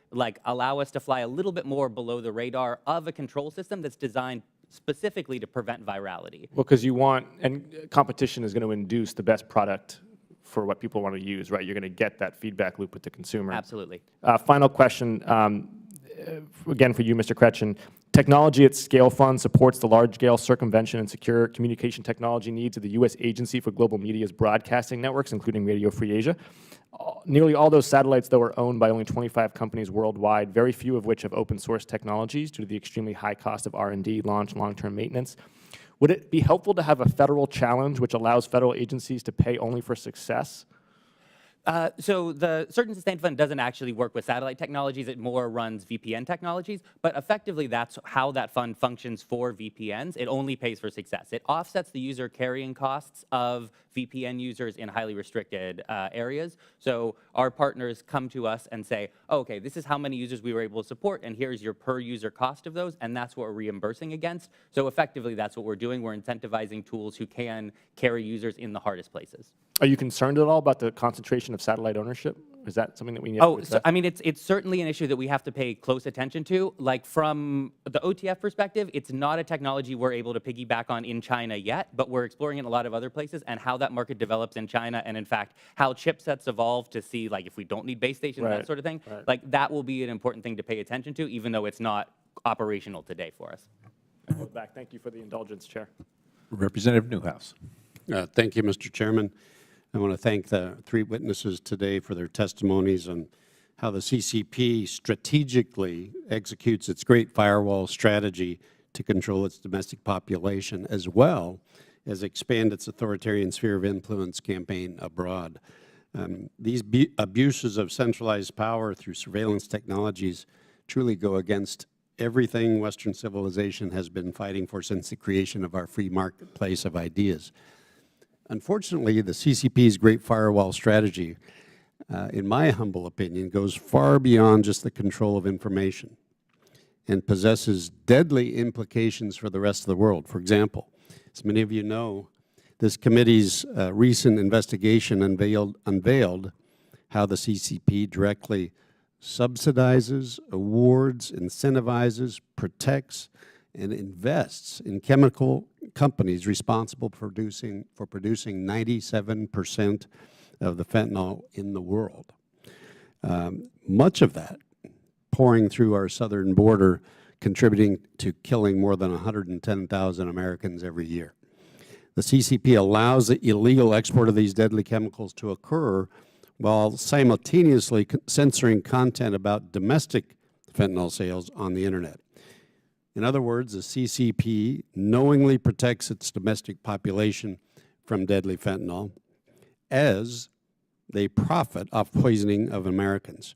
allow us to fly a little bit more below the radar of a control system that's designed specifically to prevent virality. Well, because and competition is going to induce the best product for what people want to use, right? You're going to get that feedback loop with the consumer. Absolutely. Final question, again for you, Mr. Kretchen. Technology at Scale Fund supports the large-scale circumvention and secure communication technology needs of the U.S. Agency for Global Media's broadcasting networks, including Radio Free Asia. Nearly all those satellites, though, are owned by only 25 companies worldwide, very few of which have open-source technologies due to the extremely high cost of R&D, launch, and long-term maintenance. Would it be helpful to have a federal challenge which allows federal agencies to pay only for success? So the Search and Sustain Fund doesn't actually work with satellite technologies. It more runs VPN technologies. But effectively, that's how that fund functions for VPNs. It only pays for success. It offsets the user carrying costs of VPN users in highly restricted areas. So our partners come to us and say, oh, okay, this is how many users we were able to support, and here's your per user cost of those, and that's what we're reimbursing against. So effectively, that's what we're doing. We're incentivizing tools who can carry users in the hardest places. Are you concerned at all about the concentration question of satellite ownership? Is that something that we need Oh, to so, I mean, it's certainly an issue that we have to pay close attention to. Like from the OTF perspective, it's not a technology we're able to piggyback on in China yet, but we're exploring it in a lot of other places, and how that market develops in China, and in fact, how chipsets evolve to see like if we don't need base stations, that sort of thing. Like that will be an important thing to pay attention to, even though it's not operational today for us. Back. Thank you for the indulgence, Chair. Representative Newhouse. Thank you, Mr. Chairman. I want to thank the three witnesses today for their testimonies on how the CCP strategically executes its great firewall strategy to control its domestic population, as well as expand its authoritarian sphere of influence campaign abroad. These abuses of centralized power through surveillance technologies truly go against everything Western civilization has been fighting for since the creation of our free marketplace of ideas. Unfortunately, the CCP's Great Firewall strategy, in my humble opinion, goes far beyond just the control of information and possesses deadly implications for the rest of the world. For example, as many of you know, this committee's recent investigation unveiled how the CCP directly subsidizes, awards, incentivizes, protects, and invests in chemical companies responsible for producing 97% of the fentanyl in the world. Much of that pouring through our southern border, contributing to killing more than 110,000 Americans every year. The CCP allows the illegal export of these deadly chemicals to occur while simultaneously censoring content about domestic fentanyl sales on the internet. In other words, the CCP knowingly protects its domestic population from deadly fentanyl as they profit off poisoning of Americans.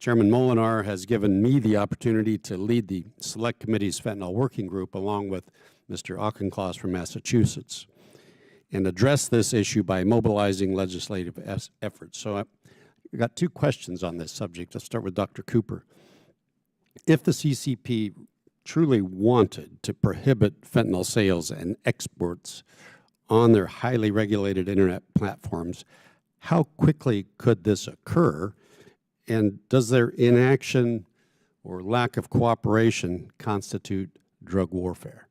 Chairman Moolenaar has given me the opportunity to lead the Select Committee's Fentanyl Working Group along with Mr. Auchincloss from Massachusetts and address this issue by mobilizing legislative efforts. So I've got two questions on this subject. Let's start with Dr. Cooper. If the CCP truly wanted to prohibit fentanyl sales and exports on their highly regulated internet platforms, how quickly could this occur? And does their inaction or lack of cooperation constitute drug warfare?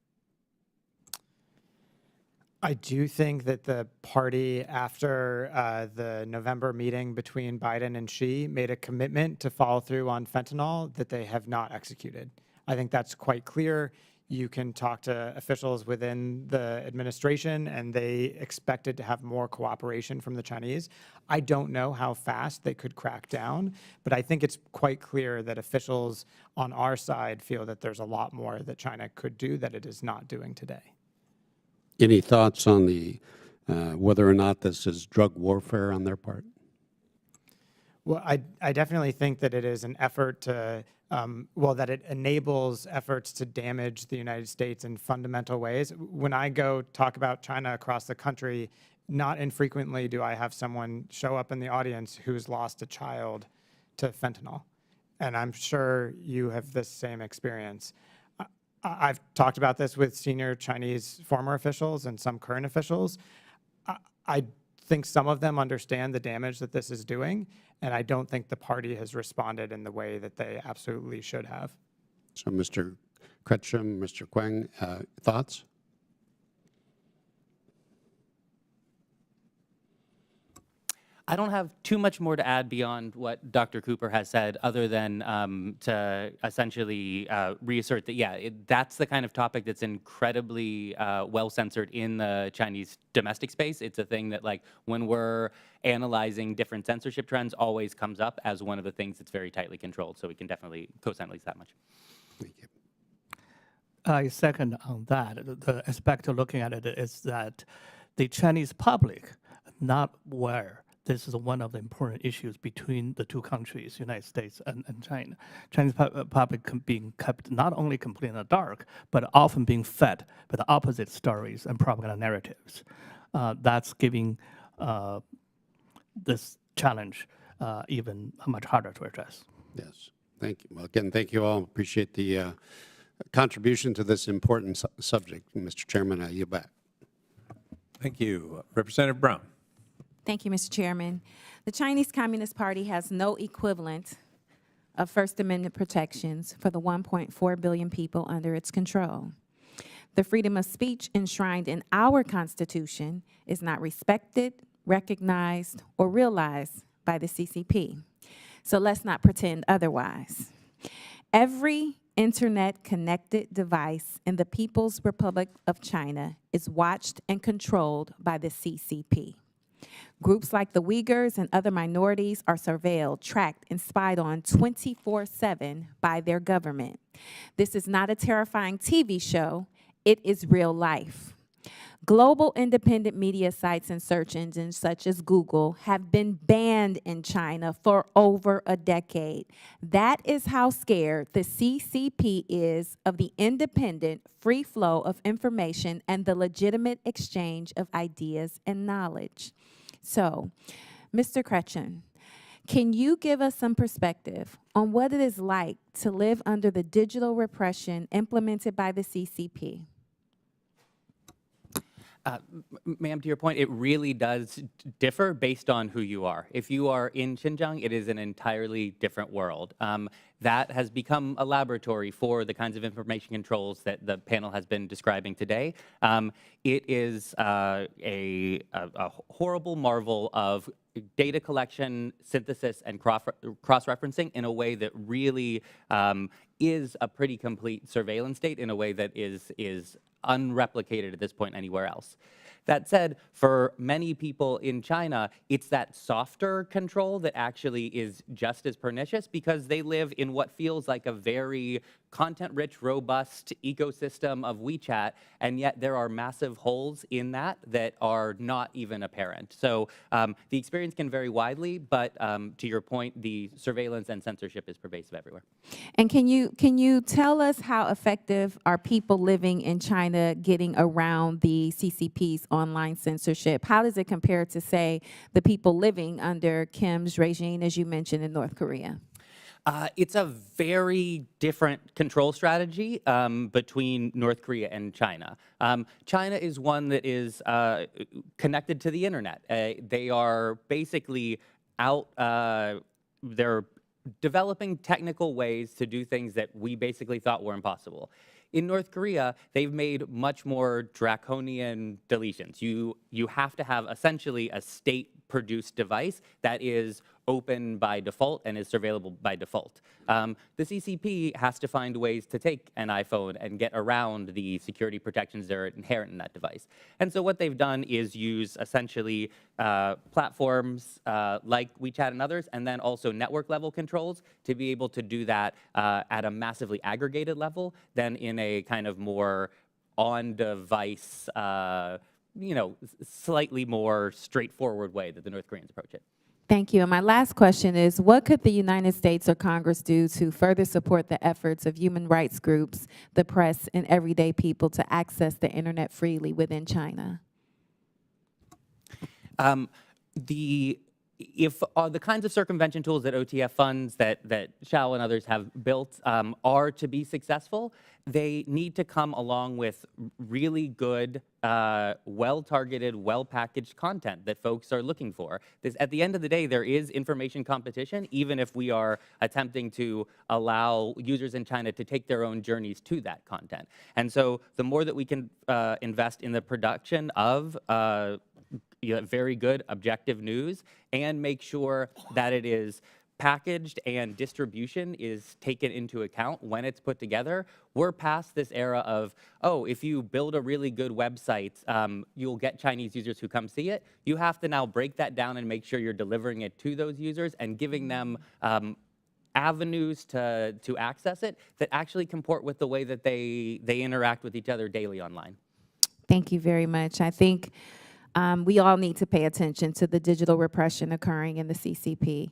I do think that the party, after the November meeting between Biden and Xi, made a commitment to follow through on fentanyl that they have not executed. I think that's quite clear. You can talk to officials within the administration, and they expected to have more cooperation from the Chinese. I don't know how fast they could crack down, but I think it's quite clear that officials on our side feel that there's a lot more that China could do that it is not doing today. Any thoughts on the whether or not this is drug warfare on their part? Well, I definitely think that it is an effort to, that it enables efforts to damage the United States in fundamental ways. When I go talk about China across the country, not infrequently do I have someone show up in the audience who's lost a child to fentanyl. And I'm sure you have this same experience. I've talked about this with senior Chinese former officials and some current officials. I think some of them understand the damage that this is doing, and I don't think the party has responded in the way that they absolutely should have. So, Mr. Kretschm, Mr. Quang, thoughts? I don't have too much more to add beyond what Dr. Cooper has said, other than to essentially reassert that, yeah, that's the kind of topic that's incredibly well censored in the Chinese domestic space. It's a thing that, like, when we're analyzing different censorship trends, always comes up as one of the things that's very tightly controlled. So we can definitely co-sign at least that much. Thank you. I second on that. The aspect of looking at it is that the Chinese public not aware this is one of the important issues between the two countries, United States and China. Chinese public being kept not only completely in the dark, but often being fed by the opposite stories and propaganda narratives. That's giving this challenge even much harder to address. Yes, thank you. Well, again, thank you all. Appreciate the contribution to this important subject. Mr. Chairman, I yield back. Thank you. Representative Brown. Thank you, Mr. Chairman. The Chinese Communist Party has no equivalent of First Amendment protections for the 1.4 billion people under its control. The freedom of speech enshrined in our Constitution is not respected, recognized, or realized by the CCP. So let's not pretend otherwise. Every internet-connected device in the People's Republic of China is watched and controlled by the CCP. Groups like the Uyghurs and other minorities are surveilled, tracked, and spied on 24/7 by their government. This is not a terrifying TV show, it is real life. Global independent media sites and search engines such as Google have been banned in China for over a decade. That is how scared the CCP is of the independent, free flow of information and the legitimate exchange of ideas and knowledge. So, Mr. Krishnamoorthi, can you give us some perspective on what it is like to live under the digital repression implemented by the CCP? Ma'am, to your point, it really does differ based on who you are. If you are in Xinjiang, it is an entirely different world. That has become a laboratory for the kinds of information controls that the panel has been describing today. It is a horrible marvel of data collection, synthesis, and cross-referencing in a way that really is a pretty complete surveillance state in a way that is unreplicated at this point anywhere else. That said, for many people in China, it's that softer control that actually is just as pernicious because they live in what feels like a very content-rich, robust ecosystem of WeChat, and yet there are massive holes in that that are not even apparent. So the experience can vary widely, but to your point, the surveillance and censorship is pervasive everywhere. And can you tell us how effective are people living in China getting around the CCP's online censorship? How does it compare to, say, the people living under Kim's regime, as you mentioned, in North Korea? It's a very different control strategy between North Korea and China. China is one that is connected to the internet. They are basically out, they're developing technical ways to do things that we basically thought were impossible. In North Korea, they've made much more draconian deletions. You have to have essentially a state-produced device that is open by default and is surveillable by default. The CCP has to find ways to take an iPhone and get around the security protections that are inherent in that device. And so what they've done is use essentially platforms like WeChat and others, and then also network-level controls to be able to do that at a massively aggregated level than in a kind of more on-device, slightly more straightforward way that the North Koreans approach it. Thank you. And my last question is, what could the United States or Congress do to further support the efforts of human rights groups, the press, and everyday people to access the internet freely within China? If the kinds of circumvention tools that OTF funds, that Xiao and others have built are to be successful, they need to come along with really good, well-targeted, well-packaged content that folks are looking for. At the end of the day, there is information competition, even if we are attempting to allow users in China to take their own journeys to that content. And so the more that we can invest in the production of very good objective news and make sure that it is packaged and distribution is taken into account when it's put together, we're past this era of, oh, if you build a really good website, you'll get Chinese users who come see it. You have to now break that down and make sure you're delivering it to those users and giving them avenues to access it that actually comport with the way that they interact with each other daily online. Thank you very much. I think we all need to pay attention to the digital repression occurring in the CCP.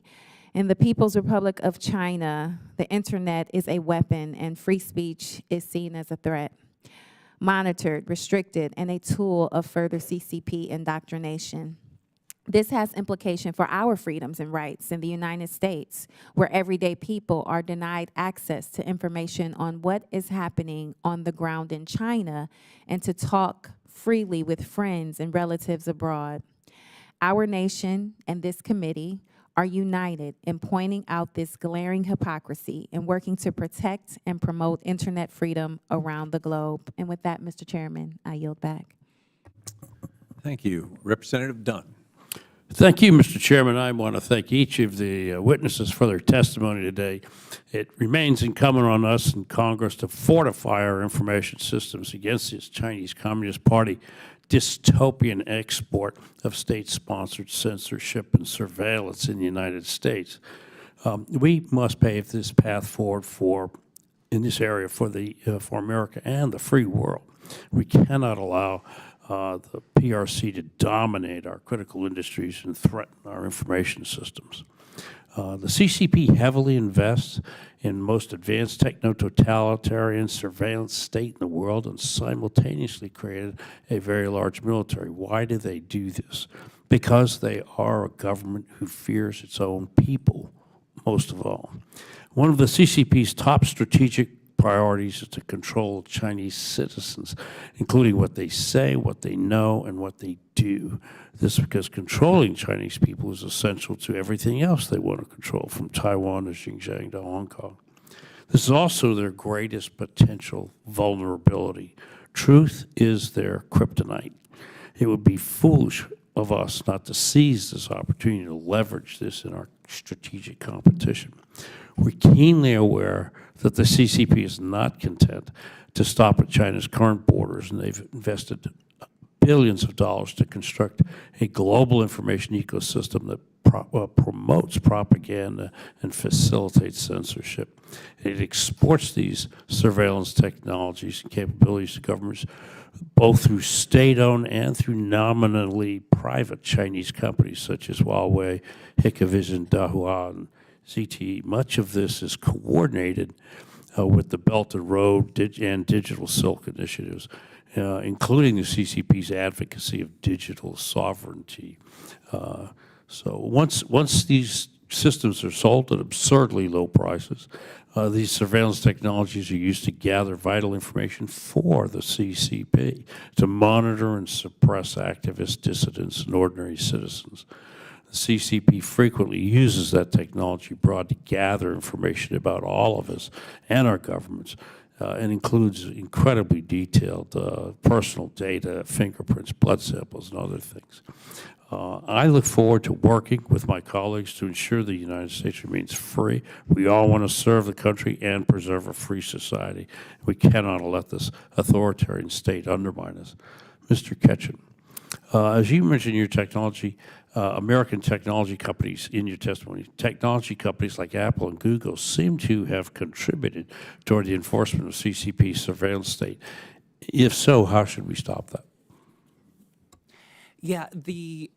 In the People's Republic of China, the internet is a weapon and free speech is seen as a threat, monitored, restricted, and a tool of further CCP indoctrination. This has implication for our freedoms and rights in the United States, where everyday people are denied access to information on what is happening on the ground in China and to talk freely with friends and relatives abroad. Our nation and this committee are united in pointing out this glaring hypocrisy and working to protect and promote internet freedom around the globe. And with that, Mr. Chairman, I yield back. Thank you. Representative Dunn. Thank you, Mr. Chairman. I want to thank each of the witnesses for their testimony today. It remains incumbent on us in Congress to fortify our information systems against this Chinese Communist Party dystopian export of state-sponsored censorship and surveillance in the United States. We must pave this path forward in this area for America and the free world. We cannot allow the PRC to dominate our critical industries and threaten our information systems. The CCP heavily invests in the most advanced techno-totalitarian surveillance state in the world and simultaneously created a very large military. Why do they do this? Because they are a government who fears its own people, most of all. One of the CCP's top strategic priorities is to control Chinese citizens, including what they say, what they know, and what they do. This is because controlling Chinese people is essential to everything else they want to control, from Taiwan to Xinjiang to Hong Kong. This is also their greatest potential vulnerability. Truth is their kryptonite. It would be foolish of us not to seize this opportunity to leverage this in our strategic competition. We're keenly aware that the CCP is not content to stop at China's current borders, and they've invested billions of dollars to construct a global information ecosystem that promotes propaganda and facilitates censorship. It exports these surveillance technologies and capabilities to governments both through state-owned and through nominally private Chinese companies such as Huawei, Hikvision, Dahua, and ZTE. Much of this is coordinated with the Belt and Road and Digital Silk initiatives, including the CCP's advocacy of digital sovereignty. So once these systems are sold at absurdly low prices, these surveillance technologies are used to gather vital information for the CCP, to monitor and suppress activists, dissidents, and ordinary citizens. The CCP frequently uses that technology brought to gather information about all of us and our governments, and includes incredibly detailed personal data, fingerprints, blood samples, and other things. I look forward to working with my colleagues to ensure the United States remains free. We all want to serve the country and preserve a free society. We cannot let this authoritarian state undermine us. Mr. Ketchum, as you mentioned in your technology, American technology companies in your testimony, technology companies like Apple and Google seem to have contributed toward the enforcement of CCP surveillance state. If so, how should we stop that? Yeah, the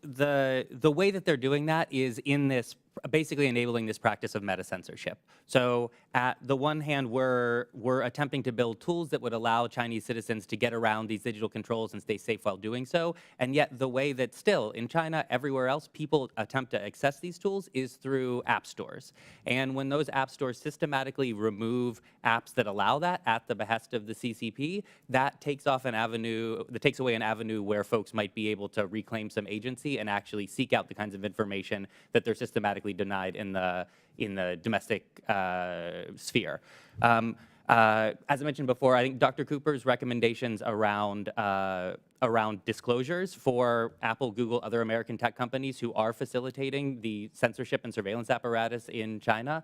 way that they're doing that is in this, basically enabling this practice of meta-censorship. So at the one hand, we're attempting to build tools that would allow Chinese citizens to get around these digital controls and stay safe while doing so. And yet the way that still in China, everywhere else, people attempt to access these tools is through app stores. And when those app stores systematically remove apps that allow that at the behest of the CCP, that takes away an avenue where folks might be able to reclaim some agency and actually seek out the kinds of information that they're systematically denied in the domestic sphere. As I mentioned before, I think Dr. Cooper's recommendations around disclosures for Apple, Google, other American tech companies who are facilitating the censorship and surveillance apparatus in China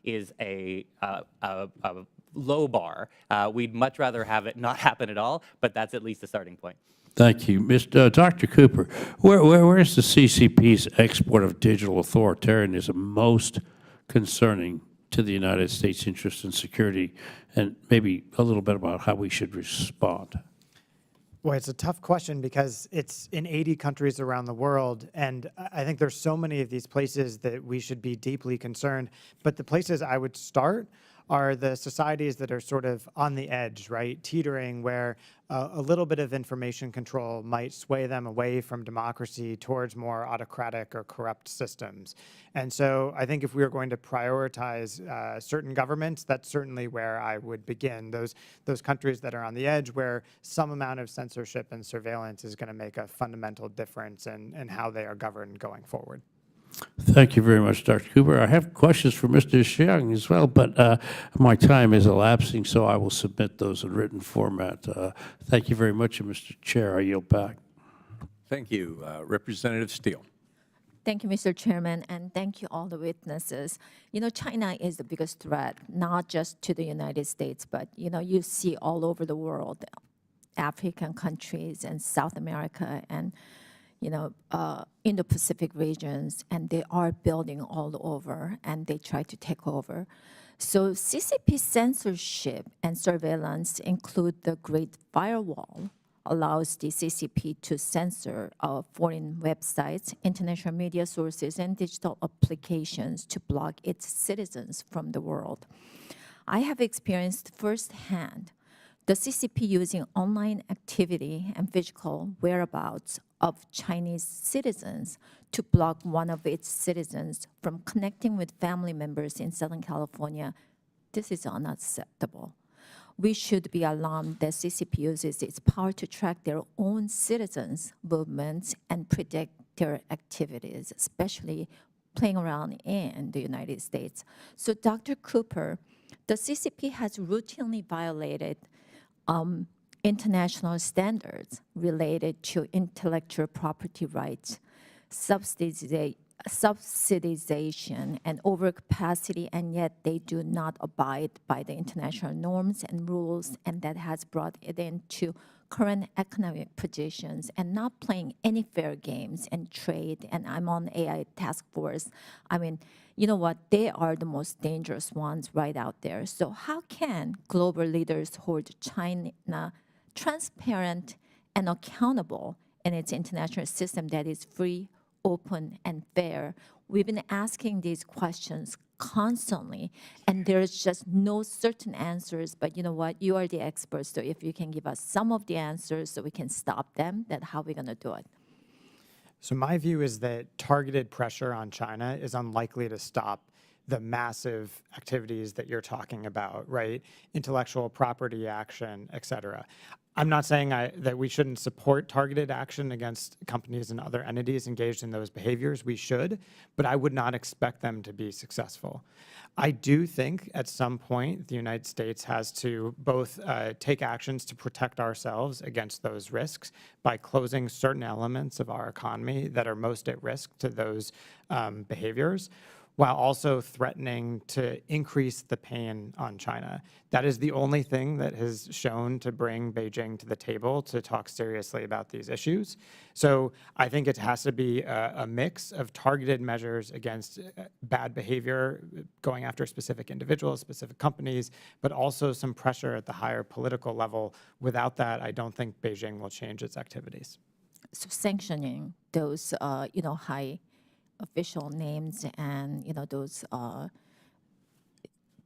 is a low bar. We'd much rather have it not happen at all, but that's at least a starting point. Thank you. Dr. Cooper, where is the CCP's export of digital authoritarianism most concerning to the United States' interest and security, and maybe a little bit about how we should respond? Well, it's a tough question because it's in 80 countries around the world, and I think there's so many of these places that we should be deeply concerned. But the places I would start are the societies that are sort of on the edge, right, teetering, where a little bit of information control might sway them away from democracy towards more autocratic or corrupt systems. And so I think if we are going to prioritize certain governments, that's certainly where I would begin. Those countries that are on the edge, where some amount of censorship and surveillance is going to make a fundamental difference in how they are governed going forward. Thank you very much, Dr. Cooper. I have questions for Mr. Xiang as well, but my time is elapsing, so I will submit those in written format. Thank you very much, and Mr. Chair, I yield back. Thank you. Representative Steele. Thank you, Mr. Chairman, and thank you all the witnesses. You know, China is the biggest threat, not just to the United States, but, you know, you see all over the world, African countries and South America and, you know, in the Pacific regions, and they are building all over, and they try to take over. So CCP censorship and surveillance include the Great Firewall, allows the CCP to censor foreign websites, international media sources, and digital applications to block its citizens from the world. I have experienced firsthand the CCP using online activity and physical whereabouts of Chinese citizens to block one of its citizens from connecting with family members in Southern California. This is unacceptable. We should be alarmed that CCP uses its power to track their own citizens' movements and predict their activities, especially playing around in the United States. So, Dr. Cooper, the CCP has routinely violated international standards related to intellectual property rights, subsidization and overcapacity, and yet they do not abide by the international norms and rules, and that has brought it into current economic positions and not playing any fair games and trade. And I'm on AI task force. I mean, you know what? They are the most dangerous ones right out there. So how can global leaders hold China transparent and accountable in its international system that is free, open, and fair? We've been asking these questions constantly, and there's just no certain answers. But you know what? You are the experts, so if you can give us some of the answers so we can stop them, then how are we going to do it? So my view is that targeted pressure on China is unlikely to stop the massive activities that you're talking about, right? Intellectual property action, et cetera. I'm not saying that we shouldn't support targeted action against companies and other entities engaged in those behaviors. We should, but I would not expect them to be successful. I do think at some point the United States has to both take actions to protect ourselves against those risks by closing certain elements of our economy that are most at risk to those behaviors, while also threatening to increase the pain on China. That is the only thing that has shown to bring Beijing to the table to talk seriously about these issues. So I think it has to be a mix of targeted measures against bad behavior, going after specific individuals, specific companies, but also some pressure at the higher political level. Without that, I don't think Beijing will change its activities. So sanctioning those, you know, high official names and, you know, those.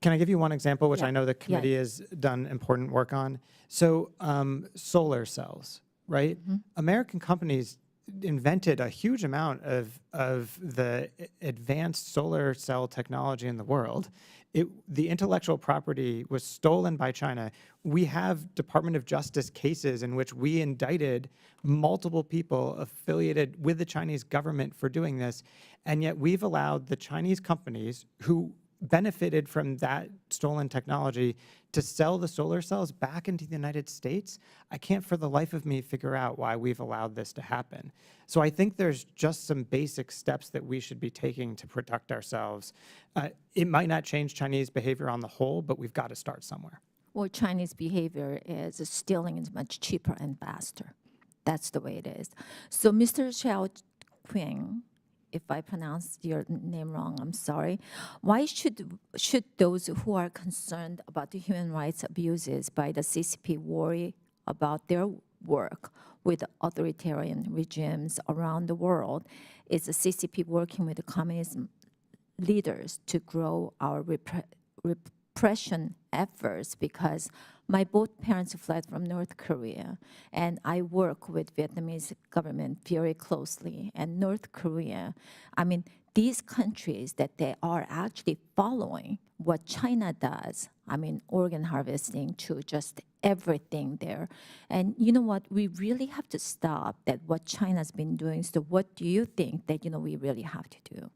Can I give you one example, which I know the committee has done important work on? So solar cells, right? Mm-hmm. American companies invented a huge amount of the advanced solar cell technology in the world. The intellectual property was stolen by China. We have Department of Justice cases in which we indicted multiple people affiliated with the Chinese government for doing this, and yet we've allowed the Chinese companies who benefited from that stolen technology to sell the solar cells back into the United States. I can't for the life of me figure out why we've allowed this to happen. So I think there's just some basic steps that we should be taking to protect ourselves. It might not change Chinese behavior on the whole, but we've got to start somewhere. Well, Chinese behavior is stealing is much cheaper and faster. That's the way it is. So Mr. Xiao Qing, if I pronounced your name wrong, I'm sorry. Why should those who are concerned about the human rights abuses by the CCP worry about their work with authoritarian regimes around the world? Is the CCP working with the communist leaders to grow our suppression efforts because my both parents fled from North Korea, and I work with Vietnamese government very closely. And North Korea, I mean, these countries that they are actually following what China does, I mean, organ harvesting to just everything there. And you know what, we really have to stop that what China's been doing. So what do you think that, we really have to do?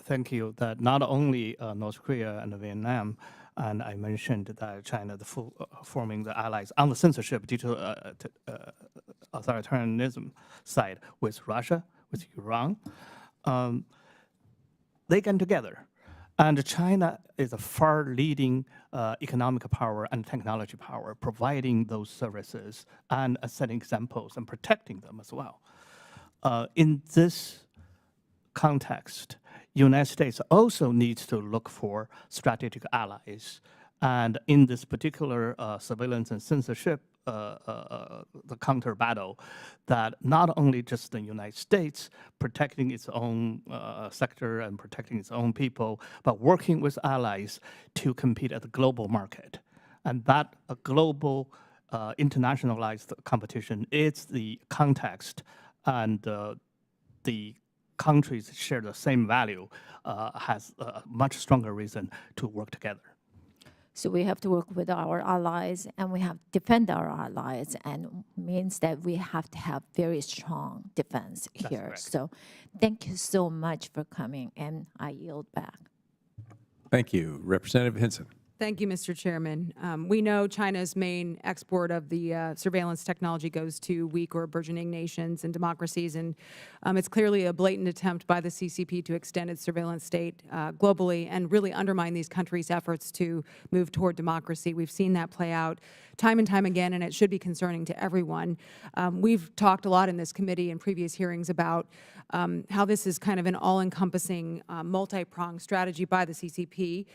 Thank you. That not only North Korea and Vietnam, and I mentioned that China forming the allies on the censorship due to authoritarianism side with Russia, with Iran, they get together. And China is a far leading economic power and technology power, providing those services and setting examples and protecting them as well. In this context, United States also needs to look for strategic allies. And in this particular surveillance and censorship, the counter battle, that not only just the United States protecting its own sector and protecting its own people, but working with allies to compete at the global market. And that a global internationalized competition is the context, and the countries share the same value, has a much stronger reason to work together. So we have to work with our allies, and we have to defend our allies, and means that we have to have very strong defense here. Correct. So thank you so much for coming, and I yield back. Thank you. Representative Hinson. Thank you, Mr. Chairman. We know China's main export of the surveillance technology goes to weak or burgeoning nations and democracies, and it's clearly a blatant attempt by the CCP to extend its surveillance state globally and really undermine these countries' efforts to move toward democracy. We've seen that play out time and time again, and it should be concerning to everyone. We've talked a lot in this committee in previous hearings about how this is kind of an all-encompassing, multi-pronged strategy by the CCP.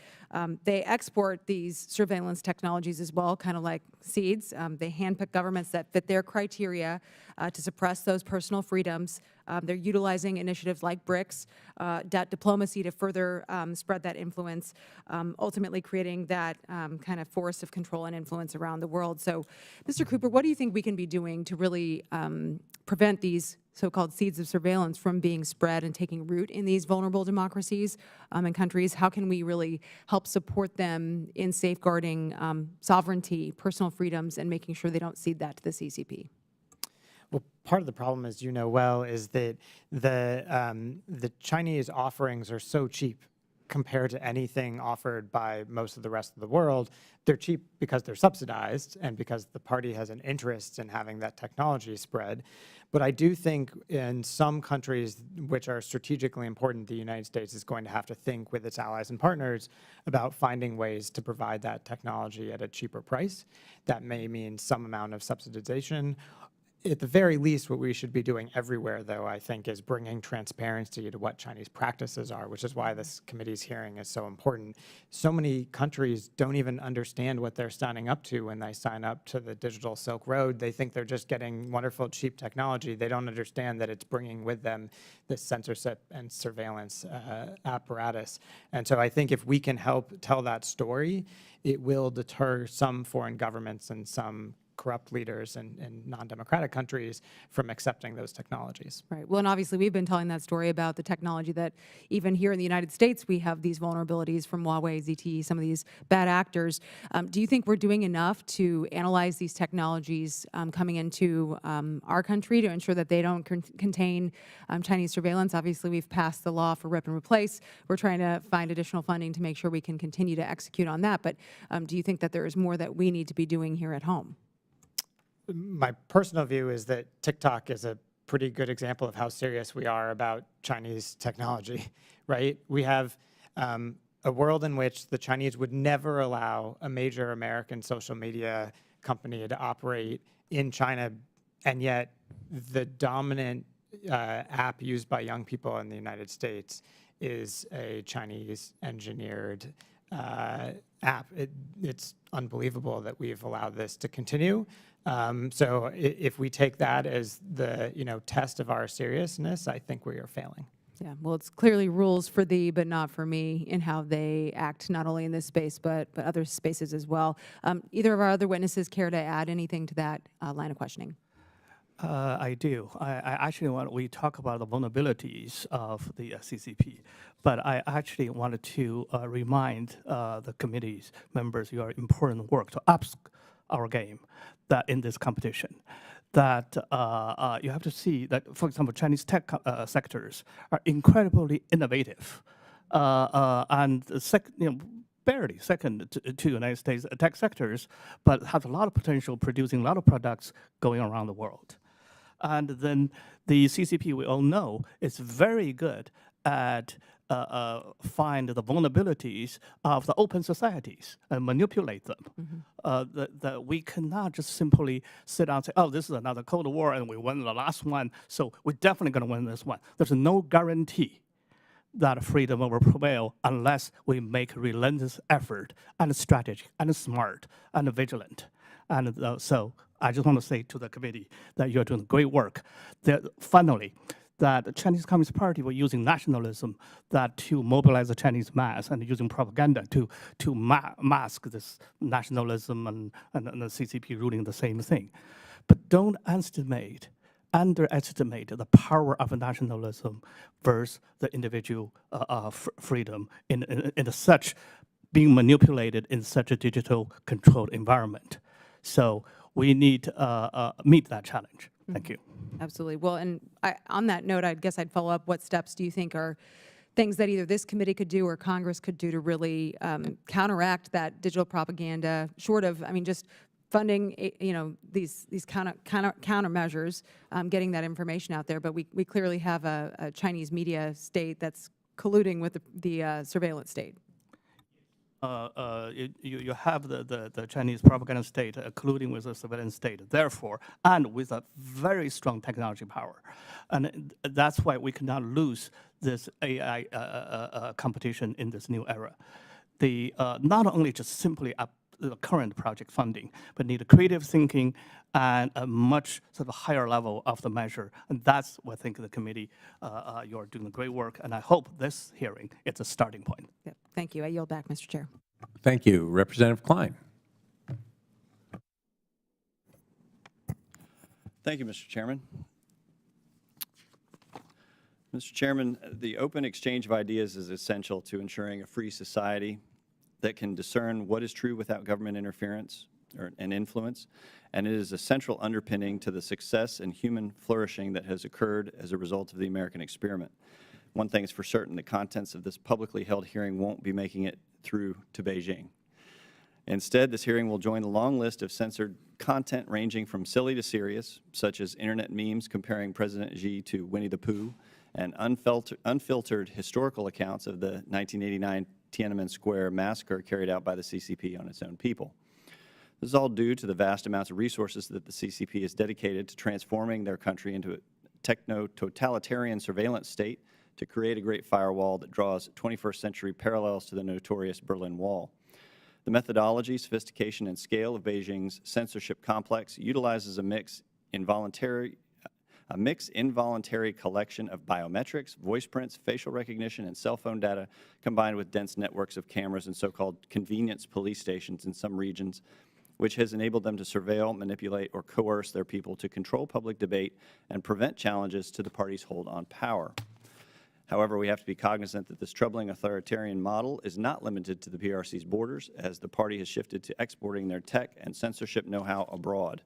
They export these surveillance technologies as well, kind of like seeds. They handpick governments that fit their criteria to suppress those personal freedoms. They're utilizing initiatives like BRICS, debt diplomacy to further spread that influence, ultimately creating that kind of force of control and influence around the world. So, Mr. Cooper, what do you think we can be doing to really prevent these so-called seeds of surveillance from being spread and taking root in these vulnerable democracies and countries? How can we really help support them in safeguarding sovereignty, personal freedoms, and making sure they don't cede that to the CCP? Well, part of the problem, as you know well, is that the Chinese offerings are so cheap compared to anything offered by most of the rest of the world. They're cheap because they're subsidized and because the party has an interest in having that technology spread. But I do think in some countries which are strategically important, the United States is going to have to think with its allies and partners about finding ways to provide that technology at a cheaper price. That may mean some amount of subsidization. At the very least, what we should be doing everywhere, though, I think, is bringing transparency to what Chinese practices are, which is why this committee's hearing is so important. So many countries don't even understand what they're signing up to when they sign up to the digital Silk Road. They think they're just getting wonderful, cheap technology. They don't understand that it's bringing with them this censorship and surveillance apparatus. And so I think if we can help tell that story, it will deter some foreign governments and some corrupt leaders in non-democratic countries from accepting those technologies. Right. Well, and obviously we've been telling that story about the technology that even here in the United States, we have these vulnerabilities from Huawei, ZTE, some of these bad actors. Do you think we're doing enough to analyze these technologies coming into our country to ensure that they don't contain Chinese surveillance? Obviously, we've passed the law for rip and replace. We're trying to find additional funding to make sure we can continue to execute on that. But do you think that there is more that we need to be doing here at home? My personal view is that TikTok is a pretty good example of how serious we are about Chinese technology, right? We have a world in which the Chinese would never allow a major American social media company to operate in China, and yet the dominant app used by young people in the United States is a Chinese-engineered app. It's unbelievable that we've allowed this to continue. So if we take that as the test of our seriousness, I think we are failing. Yeah, well, it's clearly rules for thee, but not for me, in how they act, not only in this space, but other spaces as well. Either of our other witnesses care to add anything to that line of questioning? I do. I actually we talk about the vulnerabilities of the CCP, but I actually wanted to remind the committee's members your important work to up our game that in this competition. That you have to see that, for example, Chinese tech sectors are incredibly innovative, and barely second to United States tech sectors, but have a lot of potential producing a lot of products going around the world. And then the CCP, we all know, is very good at find the vulnerabilities of the open societies and manipulate them. That we cannot just simply sit down and say, oh, this is another Cold War and we won the last one, so we're definitely going to win this one. There's no guarantee that freedom will prevail unless we make relentless effort and strategy and smart and vigilant. And so I just want to say to the committee that you're doing great work. That finally, that the Chinese Communist Party were using nationalism that to mobilize the Chinese mass and using propaganda to mask this nationalism and the CCP ruling the same thing. But don't underestimate the power of nationalism versus the individual freedom in such being manipulated in such a digital controlled environment. So we need to meet that challenge. Thank you. Absolutely. Well, and on that note, I guess I'd follow up. What steps do you think are things that either this committee could do or Congress could do to really counteract that digital propaganda, short of, I mean, just funding, these countermeasures, getting that information out there. But we clearly have a Chinese media state that's colluding with the surveillance state. You have the Chinese propaganda state colluding with the surveillance state, therefore, and with a very strong technology power. And that's why we cannot lose this AI competition in this new era. Not only just simply the current project funding, but need creative thinking and a much sort of higher level of the measure. And that's what I think the committee, you're doing great work. And I hope this hearing is a starting point. Yep. Thank you. I yield back, Mr. Chair. Thank you. Representative Klein. Thank you, Mr. Chairman. Mr. Chairman, the open exchange of ideas is essential to ensuring a free society that can discern what is true without government interference and influence, and it is a central underpinning to the success and human flourishing that has occurred as a result of the American experiment. One thing is for certain, the contents of this publicly held hearing won't be making it through to Beijing. Instead, this hearing will join the long list of censored content ranging from silly to serious, such as internet memes comparing President Xi to Winnie the Pooh, and unfiltered historical accounts of the 1989 Tiananmen Square massacre carried out by the CCP on its own people. This is all due to the vast amounts of resources that the CCP has dedicated to transforming their country into a Techno Authoritarian surveillance state to create a great firewall that draws 21st century parallels to the notorious Berlin Wall. The methodology, sophistication, and scale of Beijing's censorship complex utilizes a mixed involuntary collection of biometrics, voice prints, facial recognition, and cell phone data, combined with dense networks of cameras and so-called convenience police stations in some regions, which has enabled them to surveil, manipulate, or coerce their people to control public debate and prevent challenges to the party's hold on power. However, we have to be cognizant that this troubling authoritarian model is not limited to the PRC's borders, as the party has shifted to exporting their tech and censorship know-how abroad.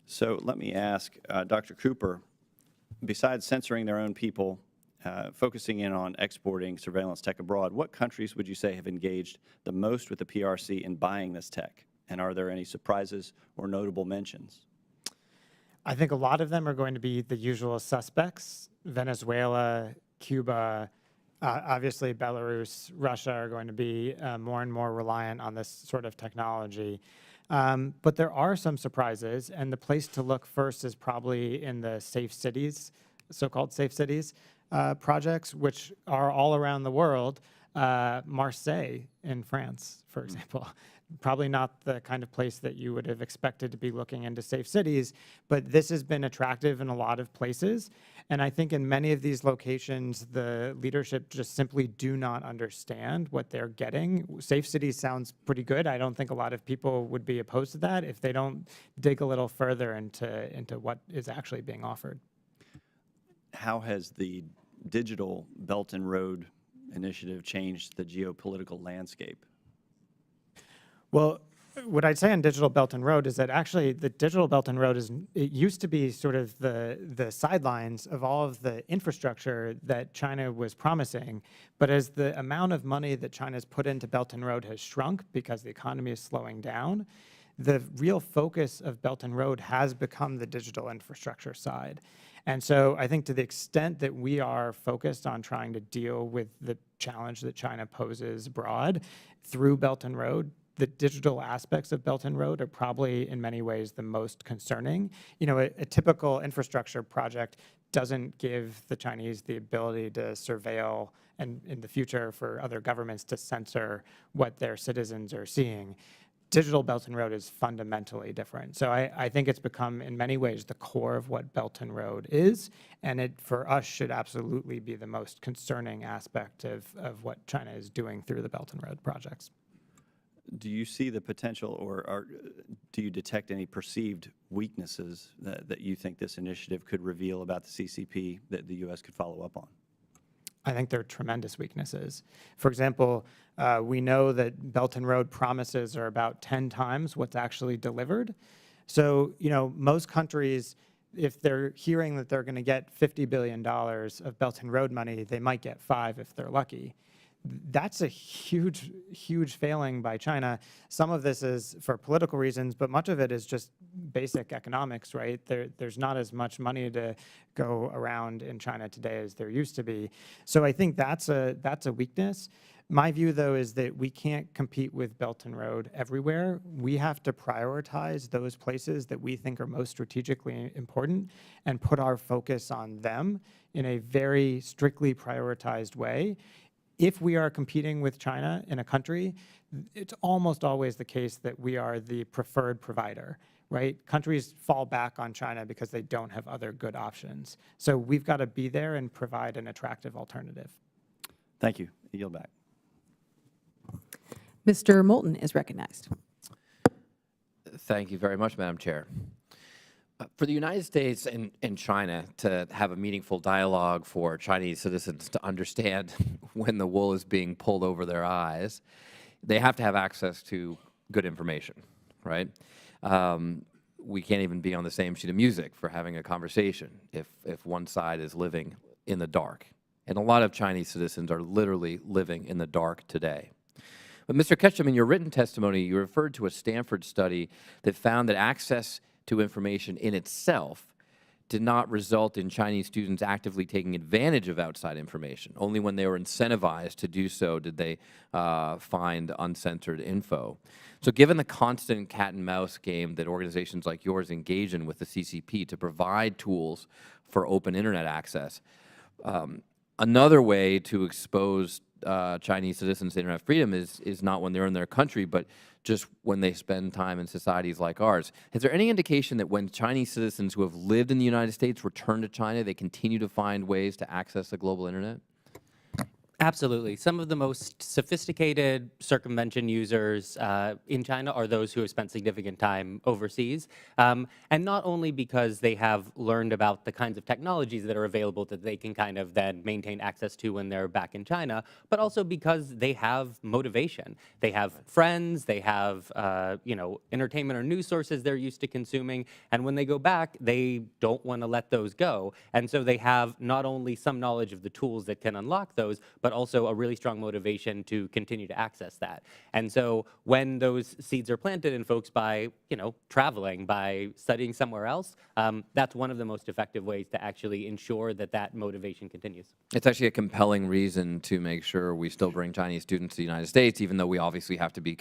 So let me ask Dr. Cooper, besides censoring their own people, focusing in on exporting surveillance tech abroad, what countries would you say have engaged the most with the PRC in buying this tech? And are there any surprises or notable mentions? I think a lot of them are going to be the usual suspects: Venezuela, Cuba, obviously Belarus, Russia are going to be more and more reliant on this sort of technology. But there are some surprises, and the place to look first is probably in the safe cities, so-called safe cities projects, which are all around the world. Marseille in France, for example. Probably not the kind of place that you would have expected to be looking into safe cities, but this has been attractive in a lot of places. And I think in many of these locations, the leadership just simply do not understand what they're getting. Safe cities sounds pretty good. I don't think a lot of people would be opposed to that if they don't dig a little further into what is actually being offered. How has the digital Belt and Road initiative changed the geopolitical landscape? Well, what I'd say on Digital Belt and Road is that actually the Digital Belt and Road it used to be sort of the sidelines of all of the infrastructure that China was promising. But as the amount of money that China's put into Belt and Road has shrunk because the economy is slowing down, the real focus of Belt and Road has become the digital infrastructure side. And so I think to the extent that we are focused on trying to deal with the challenge that China poses abroad through Belt and Road, the digital aspects of Belt and Road are probably in many ways the most concerning. You know, a typical infrastructure project doesn't give the Chinese the ability to surveil and in the future for other governments to censor what their citizens are seeing. Digital Belt and Road is fundamentally different. So I think it's become in many ways the core of what Belt and Road is, and it for us should absolutely be the most concerning aspect of what China is doing through the Belt and Road projects. Do you see the potential, or do you detect any perceived weaknesses that you think this initiative could reveal about the CCP that the U.S. could follow up on? I think there are tremendous weaknesses. For example, we know that Belt and Road promises are about 10 times what's actually delivered. So, you know, most countries, if they're hearing that they're going to get $50 billion of Belt and Road money, they might get 5 if they're lucky. That's a huge, huge failing by China. Some of this is for political reasons, but much of it is just basic economics, right? There's not as much money to go around in China today as there used to be. So I think that's a weakness. My view, though, is that we can't compete with Belt and Road everywhere. We have to prioritize those places that we think are most strategically important and put our focus on them in a very strictly prioritized way. If we are competing with China in a country, it's almost always the case that we are the preferred provider, right? Countries fall back on China because they don't have other good options. So we've got to be there and provide an attractive alternative. Thank you. I yield back. Mr. Moulton is recognized. Thank you very much, Madam Chair. For the United States and China to have a meaningful dialogue for Chinese citizens to understand when the wool is being pulled over their eyes, they have to have access to good information, right? We can't even be on the same sheet of music for having a conversation if one side is living in the dark. And a lot of Chinese citizens are literally living in the dark today. But Mr. Ketchum, in your written testimony, you referred to a Stanford study that found that access to information in itself did not result in Chinese students actively taking advantage of outside information. Only when they were incentivized to do so did they find uncensored info. So given the constant cat and mouse game that organizations like yours engage in with the CCP to provide tools for open internet access, another way to expose Chinese citizens to internet freedom is not when they're in their country, but just when they spend time in societies like ours. Is there any indication that when Chinese citizens who have lived in the United States return to China, they continue to find ways to access the global internet? Absolutely. Some of the most sophisticated circumvention users in China are those who have spent significant time overseas. And not only because they have learned about the kinds of technologies that are available that they can kind of then maintain access to when they're back in China, but also because they have motivation. They have friends, they have you know, entertainment or news sources they're used to consuming, and when they go back, they don't want to let those go. And so they have not only some knowledge of the tools that can unlock those, but also a really strong motivation to continue to access that. And so when those seeds are planted in folks by, you know, traveling, by studying somewhere else, that's one of the most effective ways to actually ensure that that motivation continues. It's actually a compelling reason to make sure we still bring Chinese students to the United States, even though we obviously have to be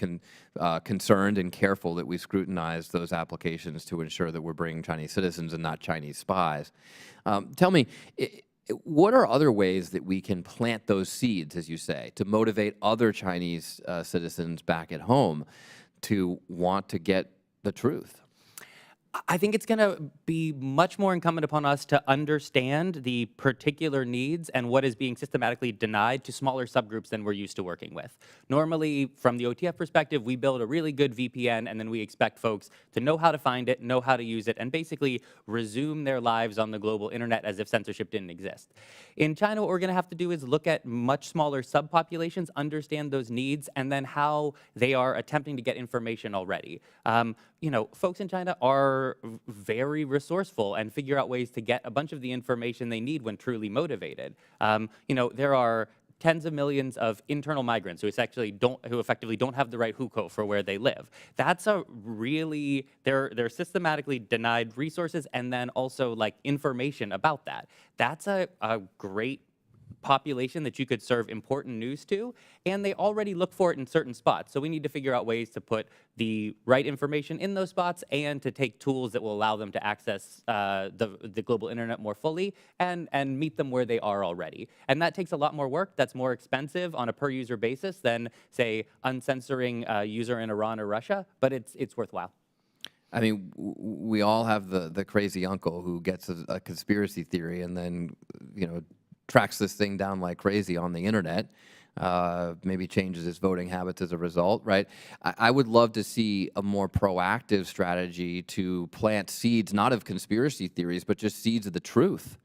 concerned and careful that we scrutinize those applications to ensure that we're bringing Chinese citizens and not Chinese spies. Tell me, what are other ways that we can plant those seeds, as you say, to motivate other Chinese citizens back at home to want to get the truth? I think it's going to be much more incumbent upon us to understand the particular needs and what is being systematically denied to smaller subgroups than we're used to working with. Normally, from the OTF perspective, we build a really good VPN, and then we expect folks to know how to find it, know how to use it, and basically resume their lives on the global internet as if censorship didn't exist. In China, what we're going to have to do is look at much smaller subpopulations, understand those needs, and then how they are attempting to get information already. You know, folks in China are very resourceful and figure out ways to get a bunch of the information they need when truly motivated. You know, there are tens of millions of internal migrants who effectively don't have the right hukou for where they live. That's a really, they're systematically denied resources and then also like information about that. That's a great population that you could serve important news to, and they already look for it in certain spots. So we need to figure out ways to put the right information in those spots and to take tools that will allow them to access the global internet more fully and meet them where they are already. And that takes a lot more work. That's more expensive on a per user basis than, say, uncensoring a user in Iran or Russia, but it's worthwhile. I mean, we all have the crazy uncle who gets a conspiracy theory and then, you know, tracks this thing down like crazy on the internet, maybe changes his voting habits as a result, right? I would love to see a more proactive strategy to plant seeds, not of conspiracy theories, but just seeds of the truth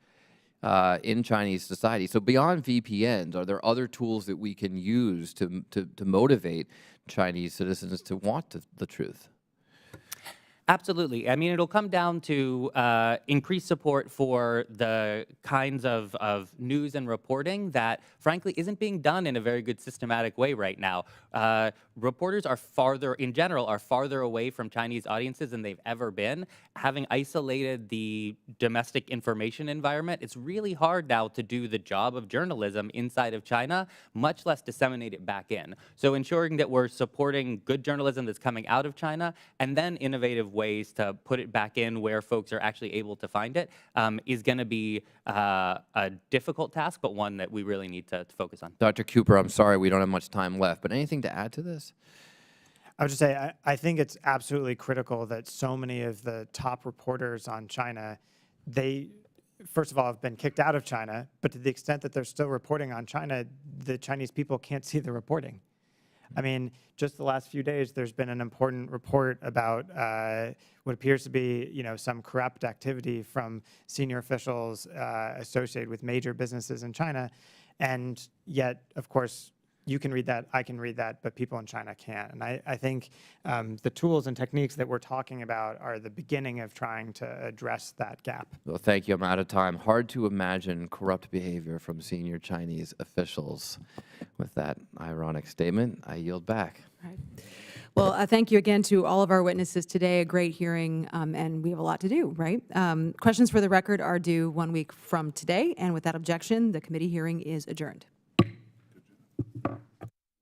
in Chinese society. So beyond VPNs, are there other tools that we can use to motivate Chinese citizens to want the truth? Absolutely. I mean, it'll come down to increased support for the kinds of news and reporting that, frankly, isn't being done in a very good systematic way right now. Reporters are in general, are farther away from Chinese audiences than they've ever been. Having isolated the domestic information environment, it's really hard now to do the job of journalism inside of China, much less disseminate it back in. So ensuring that we're supporting good journalism that's coming out of China and then innovative ways to put it back in where folks are actually able to find it is going to be a difficult task, but one that we really need to focus on. Dr. Cooper, I'm sorry we don't have much time left, but anything to add to this? I would just say, I think it's absolutely critical that so many of the top reporters on China, they, first of all, have been kicked out of China, but to the extent that they're still reporting on China, the Chinese people can't see the reporting. I mean, just the last few days, there's been an important report about what appears to be, you know, some corrupt activity from senior officials associated with major businesses in China, and yet, of course, you can read that, I can read that, but people in China can't. And I think the tools and techniques that we're talking about are the beginning of trying to address that gap. Well, thank you. I'm out of time. Hard to imagine corrupt behavior from senior Chinese officials. With that ironic statement, I yield back. Right. Well, thank you again to all of our witnesses today. A great hearing, and we have a lot to do, right? Questions for the record are due 1 week from today, and without objection, the committee hearing is adjourned.